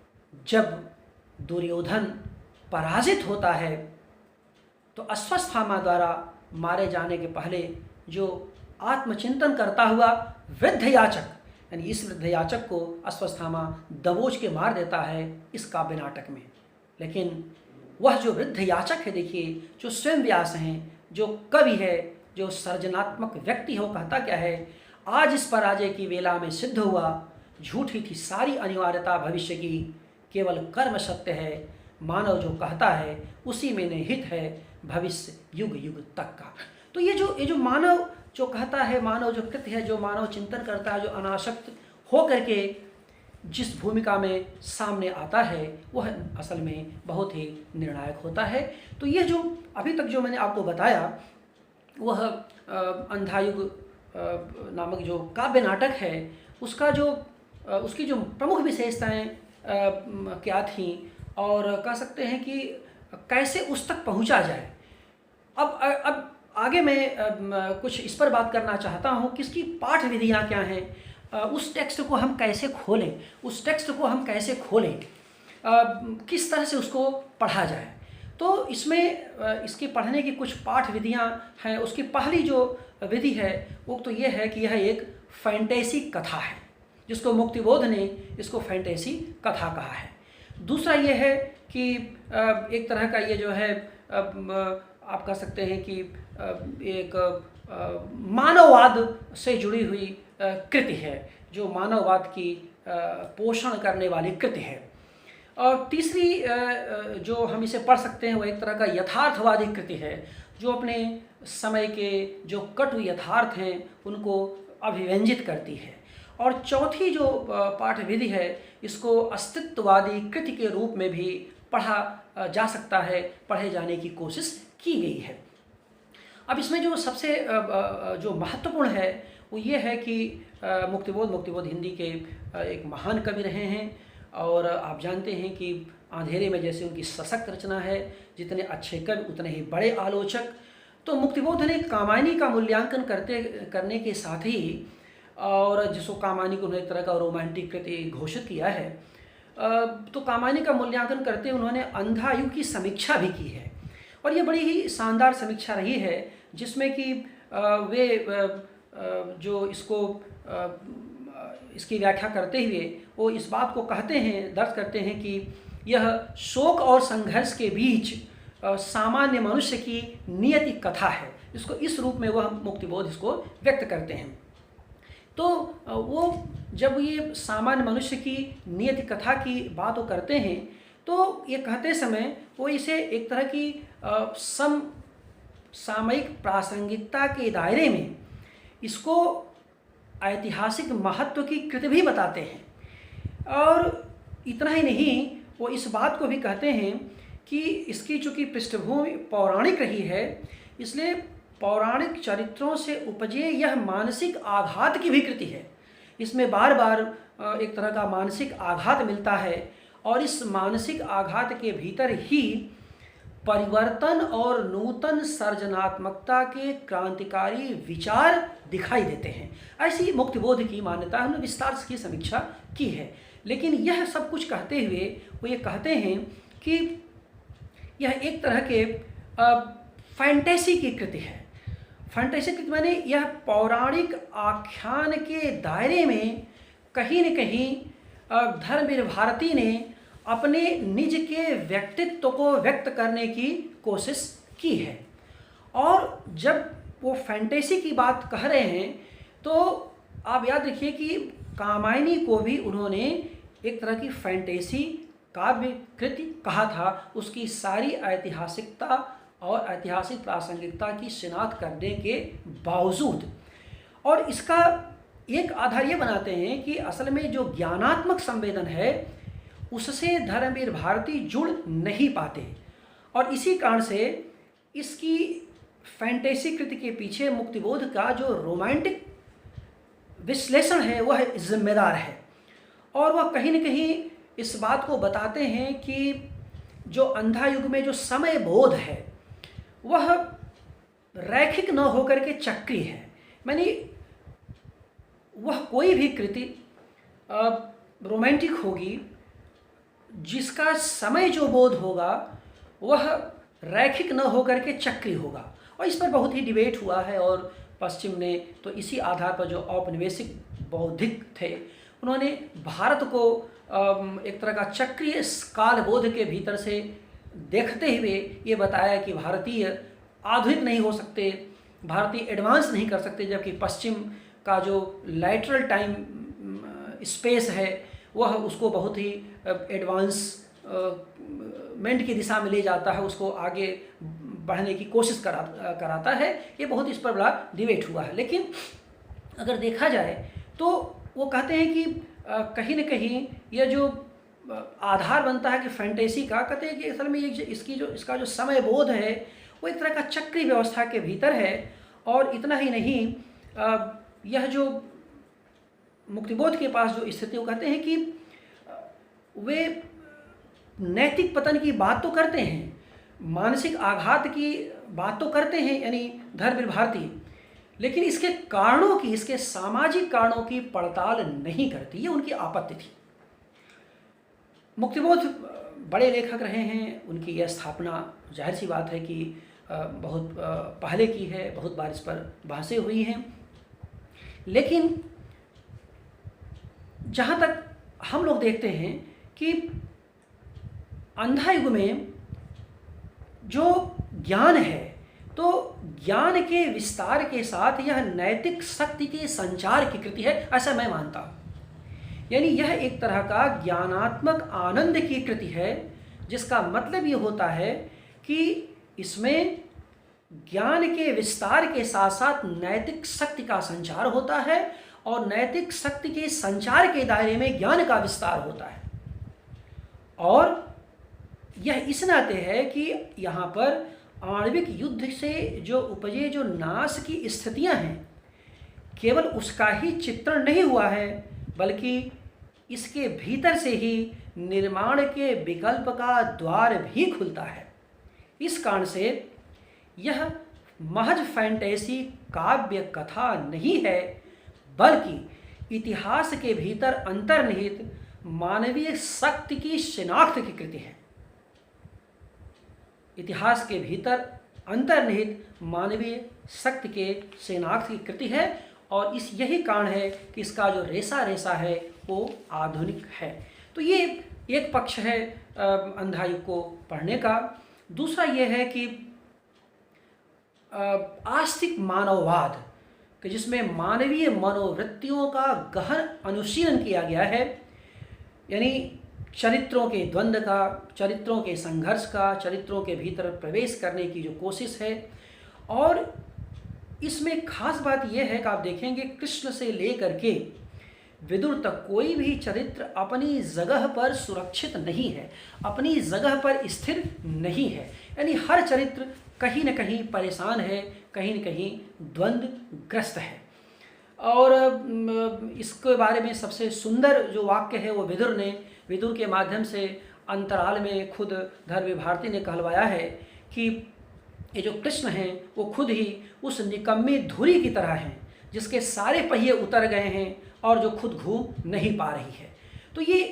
जब दुर्योधन पराजित होता है, तो अश्वत्थामा द्वारा मारे जाने के पहले जो आत्मचिंतन करता हुआ वृद्ध याचक, यानी इस वृद्ध याचक को अश्वत्थामा दबोच के मार देता है इस काव्य नाटक में। लेकिन वह जो वृद्ध याचक है, देखिए, जो स्वयं व्यास हैं, जो कवि है, जो सर्जनात्मक व्यक्ति है, वो कहता क्या है, आज इस पराजय की वेला में सिद्ध हुआ, झूठी थी सारी अनिवार्यता भविष्य की, केवल कर्म सत्य है, मानव जो कहता है उसी में निहित है भविष्य युग युग तक का। तो ये जो मानव जो कहता है, मानव जो कृत्य है, जो मानव चिंतन करता है, जो अनासक्त हो करके जिस भूमिका में सामने आता है, वह असल में बहुत ही निर्णायक होता है। तो ये जो अभी तक जो मैंने आपको बताया, वह अंधायुग नामक जो काव्य नाटक है, उसकी जो प्रमुख विशेषताएं क्या थीं, और कह सकते हैं कि कैसे उस तक पहुंचा जाए। अब आगे मैं कुछ इस पर बात करना चाहता हूं कि इसकी पाठ विधियां क्या हैं, उस टेक्स्ट को हम कैसे खोलें, किस तरह से उसको पढ़ा जाए। तो इसमें इसकी पढ़ने की कुछ पाठ विधियां हैं। उसकी पहली जो विधि है वो तो ये है कि यह एक फैंटेसी कथा है, जिसको मुक्तिबोध ने इसको फैंटेसी कथा कहा है। दूसरा ये है कि एक तरह का ये जो है आप कह सकते हैं कि एक मानववाद से जुड़ी हुई कृति है, जो मानववाद की पोषण करने वाली कृति है। और तीसरी जो हम इसे पढ़ सकते हैं वो एक तरह का यथार्थवादी कृति है, जो अपने समय के जो कटु यथार्थ हैं उनको अभिव्यंजित करती है। और चौथी जो पाठ विधि है, इसको अस्तित्ववादी कृति के रूप में भी पढ़ा जा सकता है, पढ़े जाने की कोशिश की गई है। अब इसमें जो सबसे जो महत्वपूर्ण है वो ये है कि मुक्तिबोध हिंदी के एक महान कवि रहे हैं, और आप जानते हैं कि अंधेरे में जैसे उनकी सशक्त रचना है, जितने अच्छे कवि उतने ही बड़े आलोचक। तो मुक्तिबोध ने कामायनी का मूल्यांकन करने के साथ ही, और जिसको कामायनी को एक तरह का रोमांटिक कृति घोषित किया है, तो कामायनी का मूल्यांकन करते उन्होंने अंधा युग की समीक्षा भी की है, और ये बड़ी ही शानदार समीक्षा रही है, जिसमें कि वे जो इसकी व्याख्या करते हुए वो इस बात को कहते हैं, दर्ज करते हैं कि यह शोक और संघर्ष के बीच सामान्य मनुष्य की नियति कथा है। इसको इस रूप में वह मुक्तिबोध इसको व्यक्त करते हैं। तो वो जब ये सामान्य मनुष्य की नियति कथा की बात वो करते हैं, तो ये कहते समय वो इसे एक तरह की सामयिक प्रासंगिकता के दायरे में इसको ऐतिहासिक महत्व की कृति भी बताते हैं। और इतना ही नहीं, वो इस बात को भी कहते हैं कि इसकी चूँकि पृष्ठभूमि पौराणिक रही है, इसलिए पौराणिक चरित्रों से उपजे यह मानसिक आघात की भी कृति है। इसमें बार बार एक तरह का मानसिक आघात मिलता है, और इस मानसिक आघात के भीतर ही परिवर्तन और नूतन सर्जनात्मकता के क्रांतिकारी विचार दिखाई देते हैं। ऐसी मुक्तिबोध की मान्यता हमने विस्तार से की समीक्षा की है। लेकिन यह सब कुछ कहते हुए वो ये कहते हैं कि यह एक तरह के फैंटेसी की कृति है। फैंटेसी कृति माने यह पौराणिक आख्यान के दायरे में कहीं न कहीं धर्मवीर भारती ने अपने निज के व्यक्तित्व को व्यक्त करने की कोशिश की है। और जब वो फैंटेसी की बात कह रहे हैं, तो आप याद रखिए कि कामायनी को भी उन्होंने एक तरह की फैंटेसी काव्य कृति कहा था, उसकी सारी ऐतिहासिकता और ऐतिहासिक प्रासंगिकता की शिनाख्त करने के बावजूद। और इसका एक आधार ये बनाते हैं कि असल में जो ज्ञानात्मक संवेदन है उससे धर्मवीर भारती जुड़ नहीं पाते, और इसी कारण से इसकी फैंटेसी कृति के पीछे मुक्तिबोध का जो रोमांटिक विश्लेषण है वह जिम्मेदार है। और वह कहीं न कहीं इस बात को बताते हैं कि जो अंधा युग में जो समय बोध है वह रैखिक न होकर के चक्री है। मानी वह कोई भी कृति रोमांटिक होगी जिसका समय जो बोध होगा वह रैखिक न होकर के चक्री होगा। और इस पर बहुत ही डिबेट हुआ है, और पश्चिम ने तो इसी आधार पर जो औपनिवेशिक बौद्धिक थे उन्होंने भारत को एक तरह का चक्रीय कालबोध के भीतर से देखते हुए ये बताया कि भारतीय आधुनिक नहीं हो सकते, भारतीय एडवांस नहीं कर सकते, जबकि पश्चिम का जो लैटरल टाइम स्पेस है वह उसको बहुत ही एडवांसमेंट की दिशा में ले जाता है, उसको आगे बढ़ने की कोशिश कराता है। ये बहुत इस पर बड़ा डिबेट हुआ है। लेकिन अगर देखा जाए तो वो कहते हैं कि कहीं न कहीं यह जो आधार बनता है कि फैंटेसी का, कहते हैं कि असल में ये इसका जो समय बोध है वो एक तरह का चक्री व्यवस्था के भीतर है। और इतना ही नहीं, यह जो मुक्तिबोध के पास जो स्थिति, वो कहते हैं कि वे नैतिक पतन की बात तो करते हैं, मानसिक आघात की बात तो करते हैं, यानी धर्मवीर भारती, लेकिन इसके कारणों की, इसके सामाजिक कारणों की पड़ताल नहीं करती। ये उनकी आपत्ति थी। मुक्तिबोध बड़े लेखक रहे हैं, उनकी यह स्थापना जाहिर सी बात है कि बहुत पहले की है, बहुत बार इस पर बहसें हुई हैं। लेकिन जहाँ तक हम लोग देखते हैं कि अंधा युग में जो ज्ञान है, तो ज्ञान के विस्तार के साथ यह नैतिक शक्ति के संचार की कृति है, ऐसा मैं मानता हूँ। यानी यह एक तरह का ज्ञानात्मक आनंद की कृति है, जिसका मतलब ये होता है कि इसमें ज्ञान के विस्तार के साथ साथ नैतिक शक्ति का संचार होता है, और नैतिक शक्ति के संचार के दायरे में ज्ञान का विस्तार होता है। और यह इस नाते है कि यहाँ पर आणविक युद्ध से जो उपजे जो नाश की स्थितियाँ हैं, केवल उसका ही चित्रण नहीं हुआ है, बल्कि इसके भीतर से ही निर्माण के विकल्प का द्वार भी खुलता है। इस कारण से यह महज फैंटेसी काव्य कथा नहीं है, बल्कि इतिहास के भीतर अंतर्निहित मानवीय शक्ति की शिनाख्त की कृति है। इतिहास के भीतर अंतर्निहित मानवीय शक्ति के शिनाख्त की कृति है और यही कारण है कि इसका जो रेशा रेशा है वो आधुनिक है। तो ये एक पक्ष है अंधा युग को पढ़ने का। दूसरा ये है कि आस्तिक मानववाद कि जिसमें मानवीय मनोवृत्तियों का गहन अनुशीलन किया गया है, यानी चरित्रों के द्वंद्व का, चरित्रों के संघर्ष का, चरित्रों के भीतर प्रवेश करने की जो कोशिश है। और इसमें खास बात यह है कि आप देखेंगे कृष्ण से लेकर के विदुर तक कोई भी चरित्र अपनी जगह पर सुरक्षित नहीं है, अपनी जगह पर स्थिर नहीं है। यानी हर चरित्र कहीं न कहीं परेशान है, कहीं न कहीं द्वंद्वग्रस्त है। और इसके बारे में सबसे सुंदर जो वाक्य है वो विदुर के माध्यम से अंतराल में खुद धर्म भारती ने कहलवाया है कि ये जो कृष्ण हैं वो खुद ही उस निकम्मी धुरी की तरह हैं जिसके सारे पहिए उतर गए हैं और जो खुद घूम नहीं पा रही है। तो ये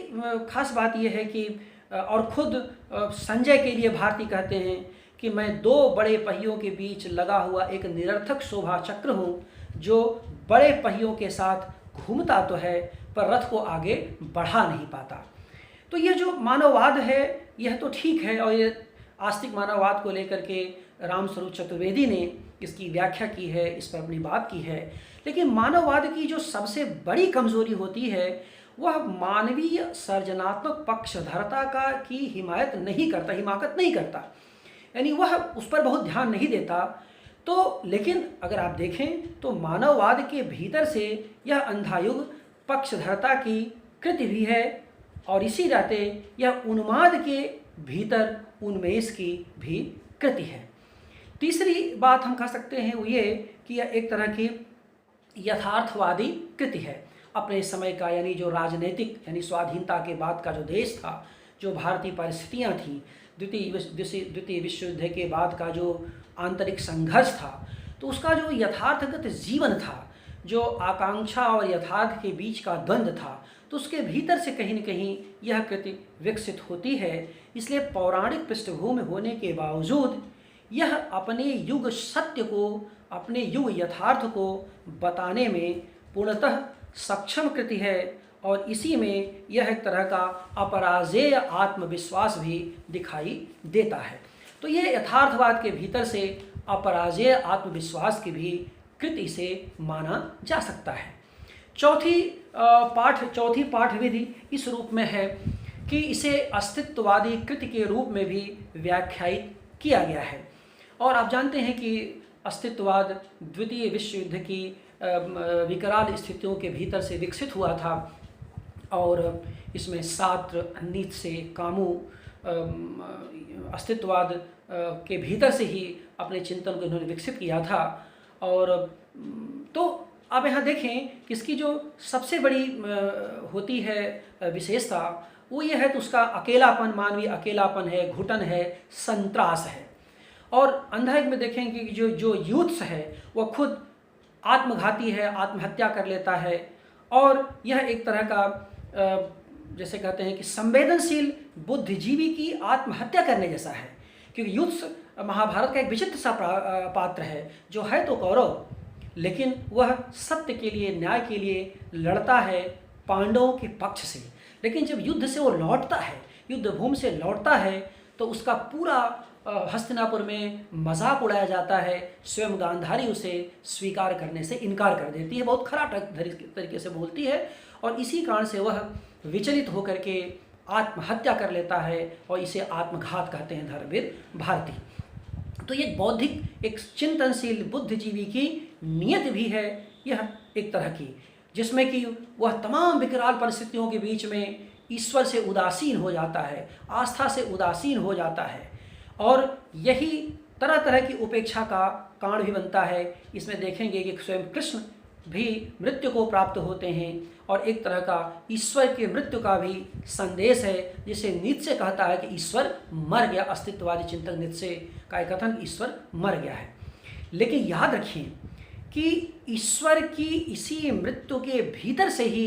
खास बात ये है कि और खुद संजय के लिए भारती कहते हैं कि मैं दो बड़े पहियों के बीच लगा हुआ एक निरर्थक शोभा चक्र हूँ जो बड़े पहियों के साथ घूमता तो है पर रथ को आगे बढ़ा नहीं पाता। तो ये जो मानववाद है यह तो ठीक है और ये आस्तिक मानववाद को लेकर के रामस्वरूप चतुर्वेदी ने इसकी व्याख्या की है, इस पर अपनी बात की है। लेकिन मानववाद की जो सबसे बड़ी कमजोरी होती है वह मानवीय सृजनात्मक पक्षधरता की हिमायत नहीं करता, यानी वह उस पर बहुत ध्यान नहीं देता। तो लेकिन अगर आप देखें तो मानववाद के भीतर से यह अंधा युग पक्षधरता की कृति भी है और इसी रहते यह उन्माद के भीतर उन्मेष की भी कृति है। तीसरी बात हम कह सकते हैं वो ये कि यह एक तरह की यथार्थवादी कृति है अपने समय का, यानी जो राजनीतिक यानी स्वाधीनता के बाद का जो देश था, जो भारतीय परिस्थितियाँ थीं, द्वितीय विश्व युद्ध के बाद का जो आंतरिक संघर्ष था, तो उसका जो यथार्थगत जीवन था, जो आकांक्षा और यथार्थ के बीच का द्वंद्व था, तो उसके भीतर से कहीं न कहीं यह कृति विकसित होती है। इसलिए पौराणिक पृष्ठभूमि होने के बावजूद यह अपने युग सत्य को, अपने युग यथार्थ को बताने में पूर्णतः सक्षम कृति है और इसी में यह एक तरह का अपराजेय आत्मविश्वास भी दिखाई देता है। तो ये यथार्थवाद के भीतर से अपराजेय आत्मविश्वास की भी कृति से माना जा सकता है। चौथी पाठ विधि इस रूप में है कि इसे अस्तित्ववादी कृति के रूप में भी व्याख्यायित किया गया है। और आप जानते हैं कि अस्तित्ववाद द्वितीय विश्व युद्ध की विकराल स्थितियों के भीतर से विकसित हुआ था और इसमें सार्त्र, नीत्शे, कामू अस्तित्ववाद के भीतर से ही अपने चिंतन को इन्होंने विकसित किया था। और तो आप यहाँ देखें कि इसकी जो सबसे बड़ी होती है विशेषता वो ये है तो उसका अकेलापन, मानवीय अकेलापन है, घुटन है, संत्रास है। और अंधा युग में देखेंगे कि जो यूथ्स है वह खुद आत्मघाती है, आत्महत्या कर लेता है और यह एक तरह का जैसे कहते हैं कि संवेदनशील बुद्धिजीवी की आत्महत्या करने जैसा है, क्योंकि यूथ्स महाभारत का एक विचित्र सा पात्र है जो है तो कौरव, लेकिन वह सत्य के लिए, न्याय के लिए लड़ता है पांडवों के पक्ष से। लेकिन जब युद्ध से वो लौटता है, युद्ध भूमि से लौटता है, तो उसका पूरा हस्तिनापुर में मजाक उड़ाया जाता है। स्वयं गांधारी उसे स्वीकार करने से इनकार कर देती है, बहुत खराब तरीके से बोलती है और इसी कारण से वह विचलित होकर के आत्महत्या कर लेता है और इसे आत्मघात कहते हैं धर्मवीर भारती। तो ये बौद्धिक, एक चिंतनशील बुद्धिजीवी की नियत भी है यह एक तरह की, जिसमें कि वह तमाम विकराल परिस्थितियों के बीच में ईश्वर से उदासीन हो जाता है, आस्था से उदासीन हो जाता है और यही तरह तरह की उपेक्षा का कारण भी बनता है। इसमें देखेंगे कि स्वयं कृष्ण भी मृत्यु को प्राप्त होते हैं और एक तरह का ईश्वर के मृत्यु का भी संदेश है, जिसे नीत्शे कहता है कि ईश्वर मर गया। अस्तित्ववादी चिंतक नीत्शे का कथन ईश्वर मर गया है। लेकिन याद रखिए कि ईश्वर की इसी मृत्यु के भीतर से ही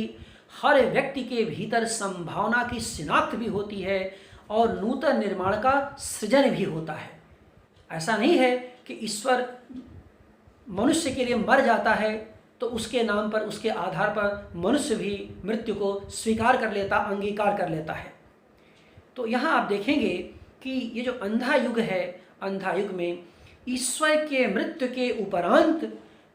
हर व्यक्ति के भीतर संभावना की शिनाख्त भी होती है और नूतन निर्माण का सृजन भी होता है। ऐसा नहीं है कि ईश्वर मनुष्य के लिए मर जाता है तो उसके नाम पर, उसके आधार पर मनुष्य भी मृत्यु को स्वीकार कर लेता, अंगीकार कर लेता है। तो यहाँ आप देखेंगे कि ये जो अंधा युग है, अंधा युग में ईश्वर के मृत्यु के उपरांत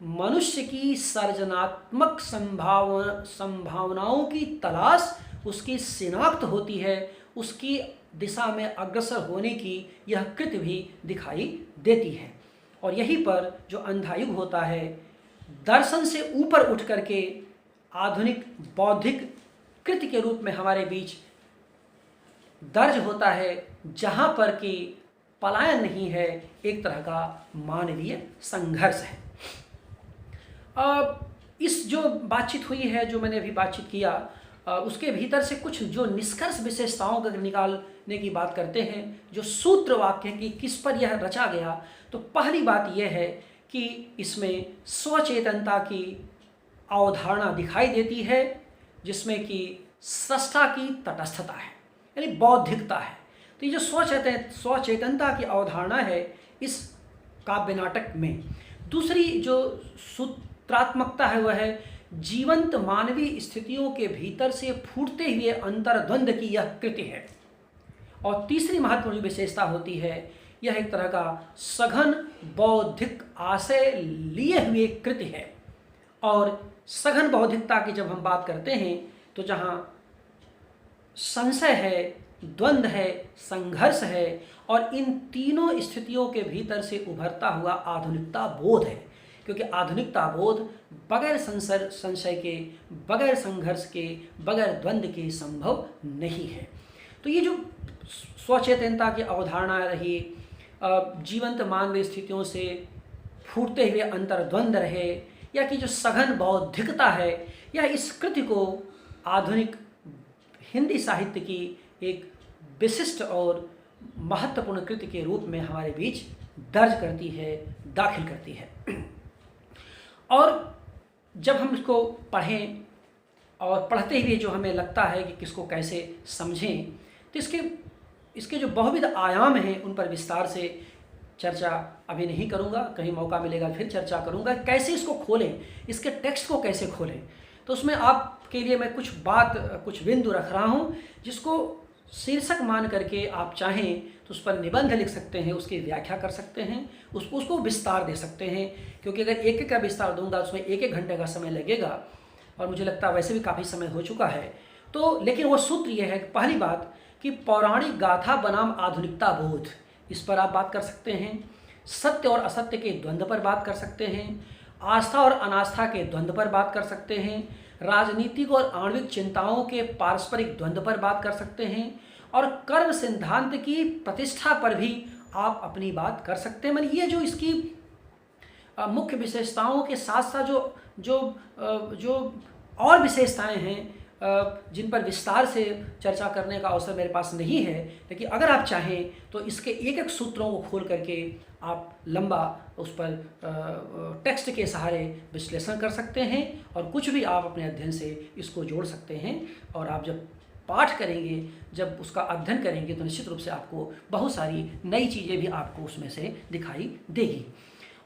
मनुष्य की सृजनात्मक संभावनाओं की तलाश, उसकी शिनाख्त होती है, उसकी दिशा में अग्रसर होने की यह कृति भी दिखाई देती है। और यहीं पर जो अंधा युग होता है, दर्शन से ऊपर उठ करके आधुनिक बौद्धिक कृति के रूप में हमारे बीच दर्ज होता है, जहाँ पर कि पलायन नहीं है, एक तरह का मानवीय संघर्ष है। इस जो बातचीत हुई है, जो मैंने अभी बातचीत किया, उसके भीतर से कुछ जो निष्कर्ष विशेषताओं को निकालने की बात करते हैं, जो सूत्र वाक्य कि किस पर यह रचा गया, तो पहली बात यह है कि इसमें स्वचेतनता की अवधारणा दिखाई देती है, जिसमें कि सृष्टा की तटस्थता है, यानी बौद्धिकता है। तो ये जो स्वचेतनता की अवधारणा है इस काव्य नाटक में। दूसरी जो सूत्रात्मकता है वह है जीवंत मानवीय स्थितियों के भीतर से फूटते हुए अंतर्द्वंद की यह कृति है। और तीसरी महत्वपूर्ण विशेषता होती है, यह एक तरह का सघन बौद्धिक आशय लिए हुए कृति है। और सघन बौद्धिकता की जब हम बात करते हैं तो जहाँ संशय है, द्वंद्व है, संघर्ष है, और इन तीनों स्थितियों के भीतर से उभरता हुआ आधुनिकता बोध है, क्योंकि आधुनिकता बोध बगैर संशय के, बगैर संघर्ष के, बगैर द्वंद्व के संभव नहीं है। तो ये जो स्वचेतनता की अवधारणा रही, जीवंत मानवीय स्थितियों से फूटते हुए अंतर्द्वंद रहे, या कि जो सघन बौद्धिकता है, यह इस कृति को आधुनिक हिंदी साहित्य की एक विशिष्ट और महत्वपूर्ण कृति के रूप में हमारे बीच दर्ज करती है, दाखिल करती है। और जब हम इसको पढ़ें और पढ़ते हुए जो हमें लगता है कि किसको कैसे समझें, तो इसके जो बहुविध आयाम हैं उन पर विस्तार से चर्चा अभी नहीं करूँगा, कहीं मौका मिलेगा फिर चर्चा करूँगा। कैसे इसको खोलें, इसके टेक्स्ट को कैसे खोलें, तो उसमें आपके लिए मैं कुछ बिंदु रख रहा हूँ, जिसको शीर्षक मान करके आप चाहें तो उस पर निबंध लिख सकते हैं, उसकी व्याख्या कर सकते हैं, उसको विस्तार दे सकते हैं। क्योंकि अगर एक एक का विस्तार दूंगा उसमें एक घंटे का समय लगेगा, और मुझे लगता है वैसे भी काफ़ी समय हो चुका है। तो लेकिन वो सूत्र ये है, पहली बात कि पौराणिक गाथा बनाम आधुनिकता बोध, इस पर आप बात कर सकते हैं। सत्य और असत्य के द्वंद्व पर बात कर सकते हैं। आस्था और अनास्था के द्वंद्व पर बात कर सकते हैं। राजनीतिक और आणविक चिंताओं के पारस्परिक द्वंद्व पर बात कर सकते हैं। और कर्म सिद्धांत की प्रतिष्ठा पर भी आप अपनी बात कर सकते हैं। मतलब ये जो इसकी मुख्य विशेषताओं के साथ साथ जो और विशेषताएं हैं जिन पर विस्तार से चर्चा करने का अवसर मेरे पास नहीं है, लेकिन अगर आप चाहें तो इसके एक एक सूत्रों को खोल करके आप लंबा उस पर टेक्स्ट के सहारे विश्लेषण कर सकते हैं, और कुछ भी आप अपने अध्ययन से इसको जोड़ सकते हैं। और आप जब पाठ करेंगे, जब उसका अध्ययन करेंगे, तो निश्चित रूप से आपको बहुत सारी नई चीज़ें भी आपको उसमें से दिखाई देगी।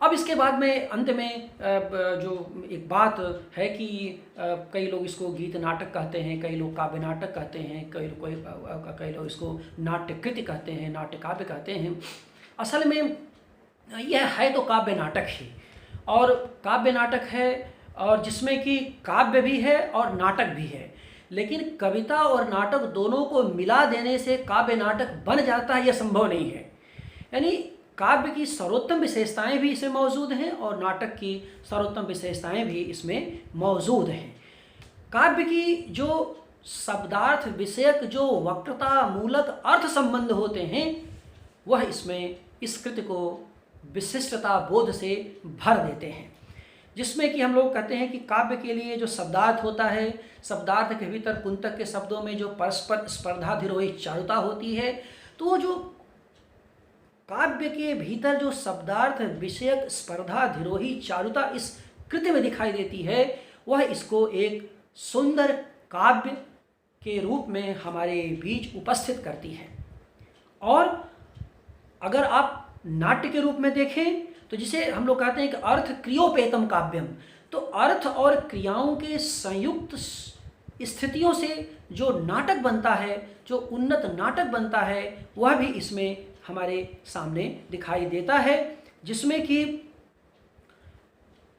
अब इसके बाद में अंत में जो एक बात है कि कई लोग इसको गीत नाटक कहते हैं, कई लोग काव्य नाटक कहते हैं, कई लोग इसको नाट्य कृति कहते हैं, नाट्य काव्य कहते हैं। असल में यह है तो काव्य नाटक ही, और काव्य नाटक है और जिसमें कि काव्य भी है और नाटक भी है। लेकिन कविता और नाटक दोनों को मिला देने से काव्य नाटक बन जाता है, यह संभव नहीं है। यानी काव्य की सर्वोत्तम विशेषताएं भी इसमें मौजूद हैं और नाटक की सर्वोत्तम विशेषताएं भी इसमें मौजूद हैं। काव्य की जो शब्दार्थ विषयक जो वक्रता मूलक अर्थ संबंध होते हैं, वह इसमें इस कृति को विशिष्टता बोध से भर देते हैं। जिसमें कि हम लोग कहते हैं कि काव्य के लिए जो शब्दार्थ होता है, शब्दार्थ के भीतर कुंतक के शब्दों में जो परस्पर स्पर्धाधिरोही चारुता होती है, तो वो जो काव्य के भीतर जो शब्दार्थ विषयक स्पर्धाधिरोही चारुता इस कृति में दिखाई देती है, वह इसको एक सुंदर काव्य के रूप में हमारे बीच उपस्थित करती है। और अगर आप नाट्य के रूप में देखें तो जिसे हम लोग कहते हैं कि अर्थ क्रियोपेतम काव्यम, तो अर्थ और क्रियाओं के संयुक्त स्थितियों से जो नाटक बनता है, जो उन्नत नाटक बनता है, वह भी इसमें हमारे सामने दिखाई देता है, जिसमें कि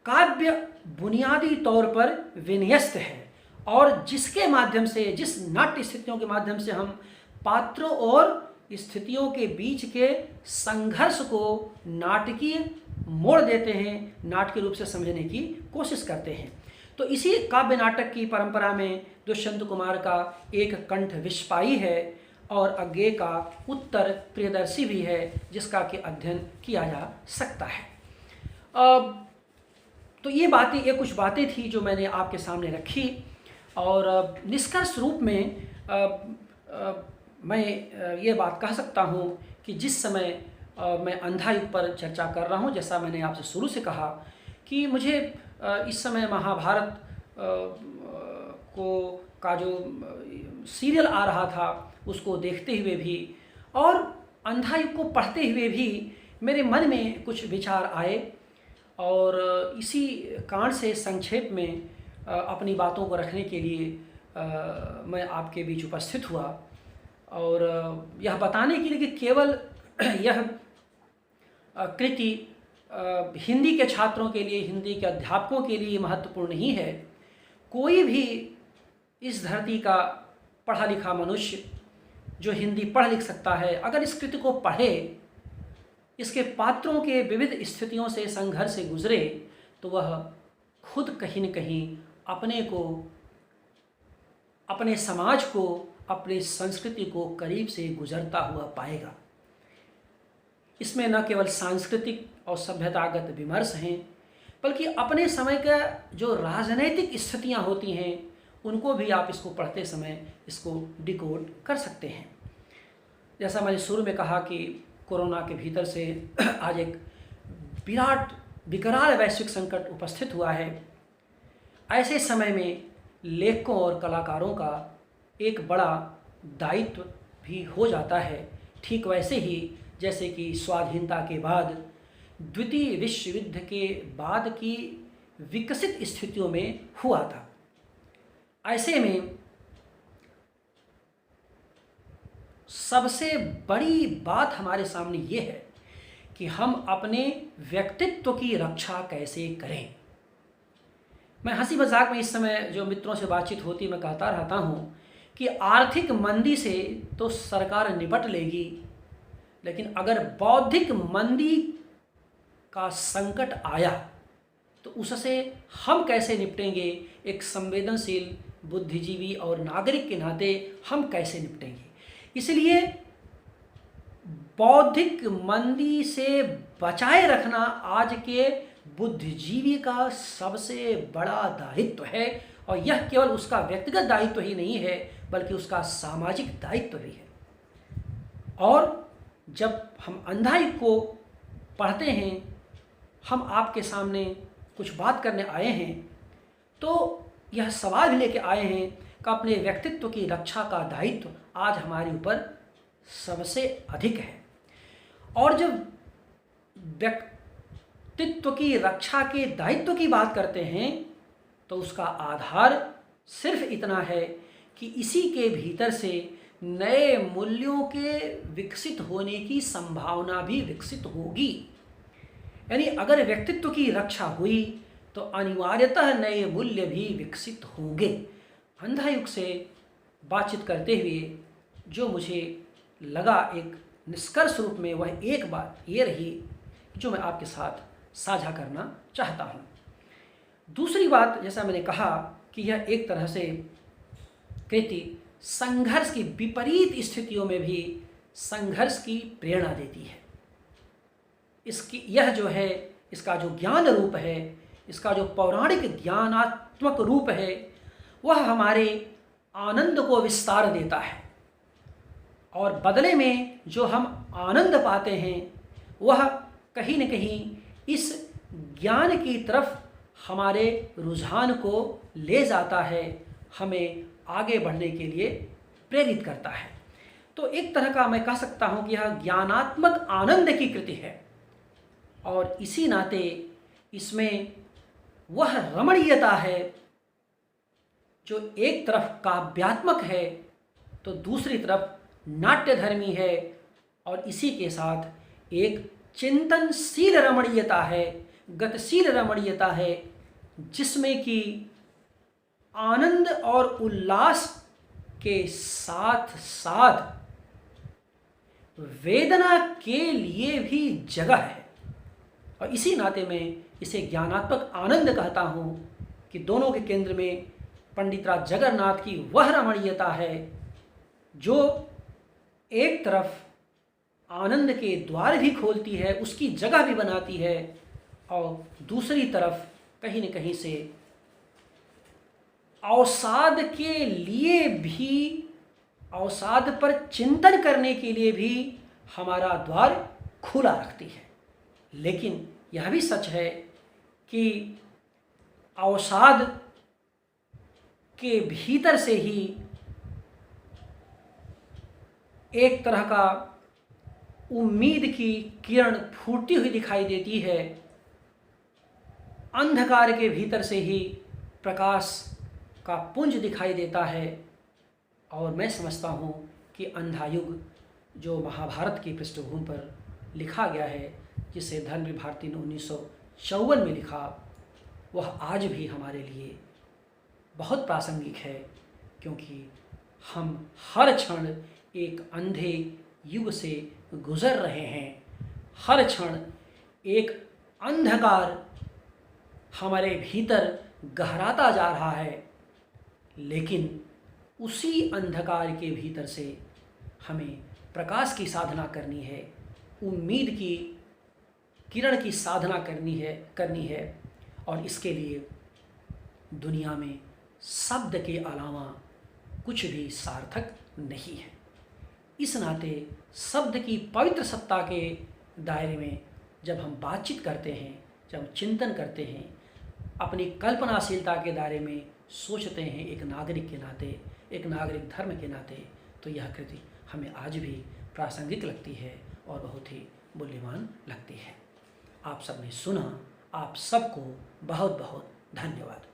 काव्य बुनियादी तौर पर विन्यस्त है और जिसके माध्यम से, जिस नाट्य स्थितियों के माध्यम से हम पात्रों और स्थितियों के बीच के संघर्ष को नाटकीय मोड़ देते हैं, नाटकीय रूप से समझने की कोशिश करते हैं। तो इसी काव्य नाटक की परंपरा में दुष्यंत कुमार का एक कंठ विस्पाई है और अज्ञेय का उत्तर प्रियदर्शी भी है, जिसका कि अध्ययन किया जा सकता है। तो ये कुछ बातें थी जो मैंने आपके सामने रखी और निष्कर्ष रूप में मैं ये बात कह सकता हूँ कि जिस समय मैं अंधा युग पर चर्चा कर रहा हूँ, जैसा मैंने आपसे शुरू से कहा कि मुझे इस समय महाभारत का जो सीरियल आ रहा था उसको देखते हुए भी और अंधा युग को पढ़ते हुए भी मेरे मन में कुछ विचार आए और इसी कांड से संक्षेप में अपनी बातों को रखने के लिए मैं आपके बीच उपस्थित हुआ और यह बताने के लिए कि केवल यह कृति हिंदी के छात्रों के लिए, हिंदी के अध्यापकों के लिए महत्वपूर्ण नहीं है। कोई भी इस धरती का पढ़ा लिखा मनुष्य जो हिंदी पढ़ लिख सकता है, अगर इस कृति को पढ़े, इसके पात्रों के विविध स्थितियों से, संघर्ष से गुजरे, तो वह खुद कहीं न कहीं अपने को, अपने समाज को, अपनी संस्कृति को करीब से गुजरता हुआ पाएगा। इसमें न केवल सांस्कृतिक और सभ्यतागत विमर्श हैं, बल्कि अपने समय का जो राजनैतिक स्थितियां होती हैं उनको भी आप इसको पढ़ते समय इसको डिकोड कर सकते हैं। जैसा मैंने शुरू में कहा कि कोरोना के भीतर से आज एक विराट विकराल वैश्विक संकट उपस्थित हुआ है। ऐसे समय में लेखकों और कलाकारों का एक बड़ा दायित्व भी हो जाता है, ठीक वैसे ही जैसे कि स्वाधीनता के बाद, द्वितीय विश्व युद्ध के बाद की विकसित स्थितियों में हुआ था। ऐसे में सबसे बड़ी बात हमारे सामने ये है कि हम अपने व्यक्तित्व की रक्षा कैसे करें। मैं हंसी मजाक में इस समय जो मित्रों से बातचीत होती मैं कहता रहता हूँ कि आर्थिक मंदी से तो सरकार निपट लेगी, लेकिन अगर बौद्धिक मंदी का संकट आया तो उससे हम कैसे निपटेंगे, एक संवेदनशील बुद्धिजीवी और नागरिक के नाते हम कैसे निपटेंगे। इसलिए बौद्धिक मंदी से बचाए रखना आज के बुद्धिजीवी का सबसे बड़ा दायित्व है और यह केवल उसका व्यक्तिगत दायित्व ही नहीं है बल्कि उसका सामाजिक दायित्व भी है। और जब हम अंधा युग को पढ़ते हैं, हम आपके सामने कुछ बात करने आए हैं, तो यह सवाल भी लेके आए हैं कि अपने व्यक्तित्व की रक्षा का दायित्व आज हमारे ऊपर सबसे अधिक है। और जब व्यक्तित्व की रक्षा के दायित्व की बात करते हैं तो उसका आधार सिर्फ इतना है कि इसी के भीतर से नए मूल्यों के विकसित होने की संभावना भी विकसित होगी। यानी अगर व्यक्तित्व की रक्षा हुई तो अनिवार्यतः नए मूल्य भी विकसित होंगे। अंधा युग से बातचीत करते हुए जो मुझे लगा एक निष्कर्ष रूप में, वह एक बात ये रही जो मैं आपके साथ साझा करना चाहता हूँ। दूसरी बात, जैसा मैंने कहा कि यह एक तरह से कृति संघर्ष की विपरीत स्थितियों में भी संघर्ष की प्रेरणा देती है। यह जो है, इसका जो ज्ञान रूप है, इसका जो पौराणिक ज्ञानात्मक रूप है, वह हमारे आनंद को विस्तार देता है और बदले में जो हम आनंद पाते हैं वह कहीं न कहीं इस ज्ञान की तरफ हमारे रुझान को ले जाता है, हमें आगे बढ़ने के लिए प्रेरित करता है। तो एक तरह का मैं कह सकता हूँ कि यह ज्ञानात्मक आनंद की कृति है और इसी नाते इसमें वह रमणीयता है जो एक तरफ काव्यात्मक है तो दूसरी तरफ नाट्यधर्मी है और इसी के साथ एक चिंतनशील रमणीयता है, गतिशील रमणीयता है, जिसमें कि आनंद और उल्लास के साथ साथ वेदना के लिए भी जगह है। और इसी नाते मैं इसे ज्ञानात्मक आनंद कहता हूँ कि दोनों के केंद्र में पंडित राज जगन्नाथ की वह रमणीयता है जो एक तरफ आनंद के द्वार भी खोलती है, उसकी जगह भी बनाती है, और दूसरी तरफ कहीं न कहीं से अवसाद के लिए भी, अवसाद पर चिंतन करने के लिए भी हमारा द्वार खुला रखती है। लेकिन यह भी सच है कि अवसाद के भीतर से ही एक तरह का उम्मीद की किरण फूटती हुई दिखाई देती है। अंधकार के भीतर से ही प्रकाश का पुंज दिखाई देता है। और मैं समझता हूँ कि अंधा युग जो महाभारत की पृष्ठभूमि पर लिखा गया है, जिसे धर्मवीर भारती ने 1954 में लिखा, वह आज भी हमारे लिए बहुत प्रासंगिक है, क्योंकि हम हर क्षण एक अंधे युग से गुजर रहे हैं। हर क्षण एक अंधकार हमारे भीतर गहराता जा रहा है, लेकिन उसी अंधकार के भीतर से हमें प्रकाश की साधना करनी है, उम्मीद की किरण की साधना करनी है। और इसके लिए दुनिया में शब्द के अलावा कुछ भी सार्थक नहीं है। इस नाते शब्द की पवित्र सत्ता के दायरे में जब हम बातचीत करते हैं, जब हम चिंतन करते हैं, अपनी कल्पनाशीलता के दायरे में सोचते हैं एक नागरिक के नाते, एक नागरिक धर्म के नाते, तो यह कृति हमें आज भी प्रासंगिक लगती है और बहुत ही मूल्यवान लगती है। आप सबने सुना, आप सबको बहुत बहुत धन्यवाद।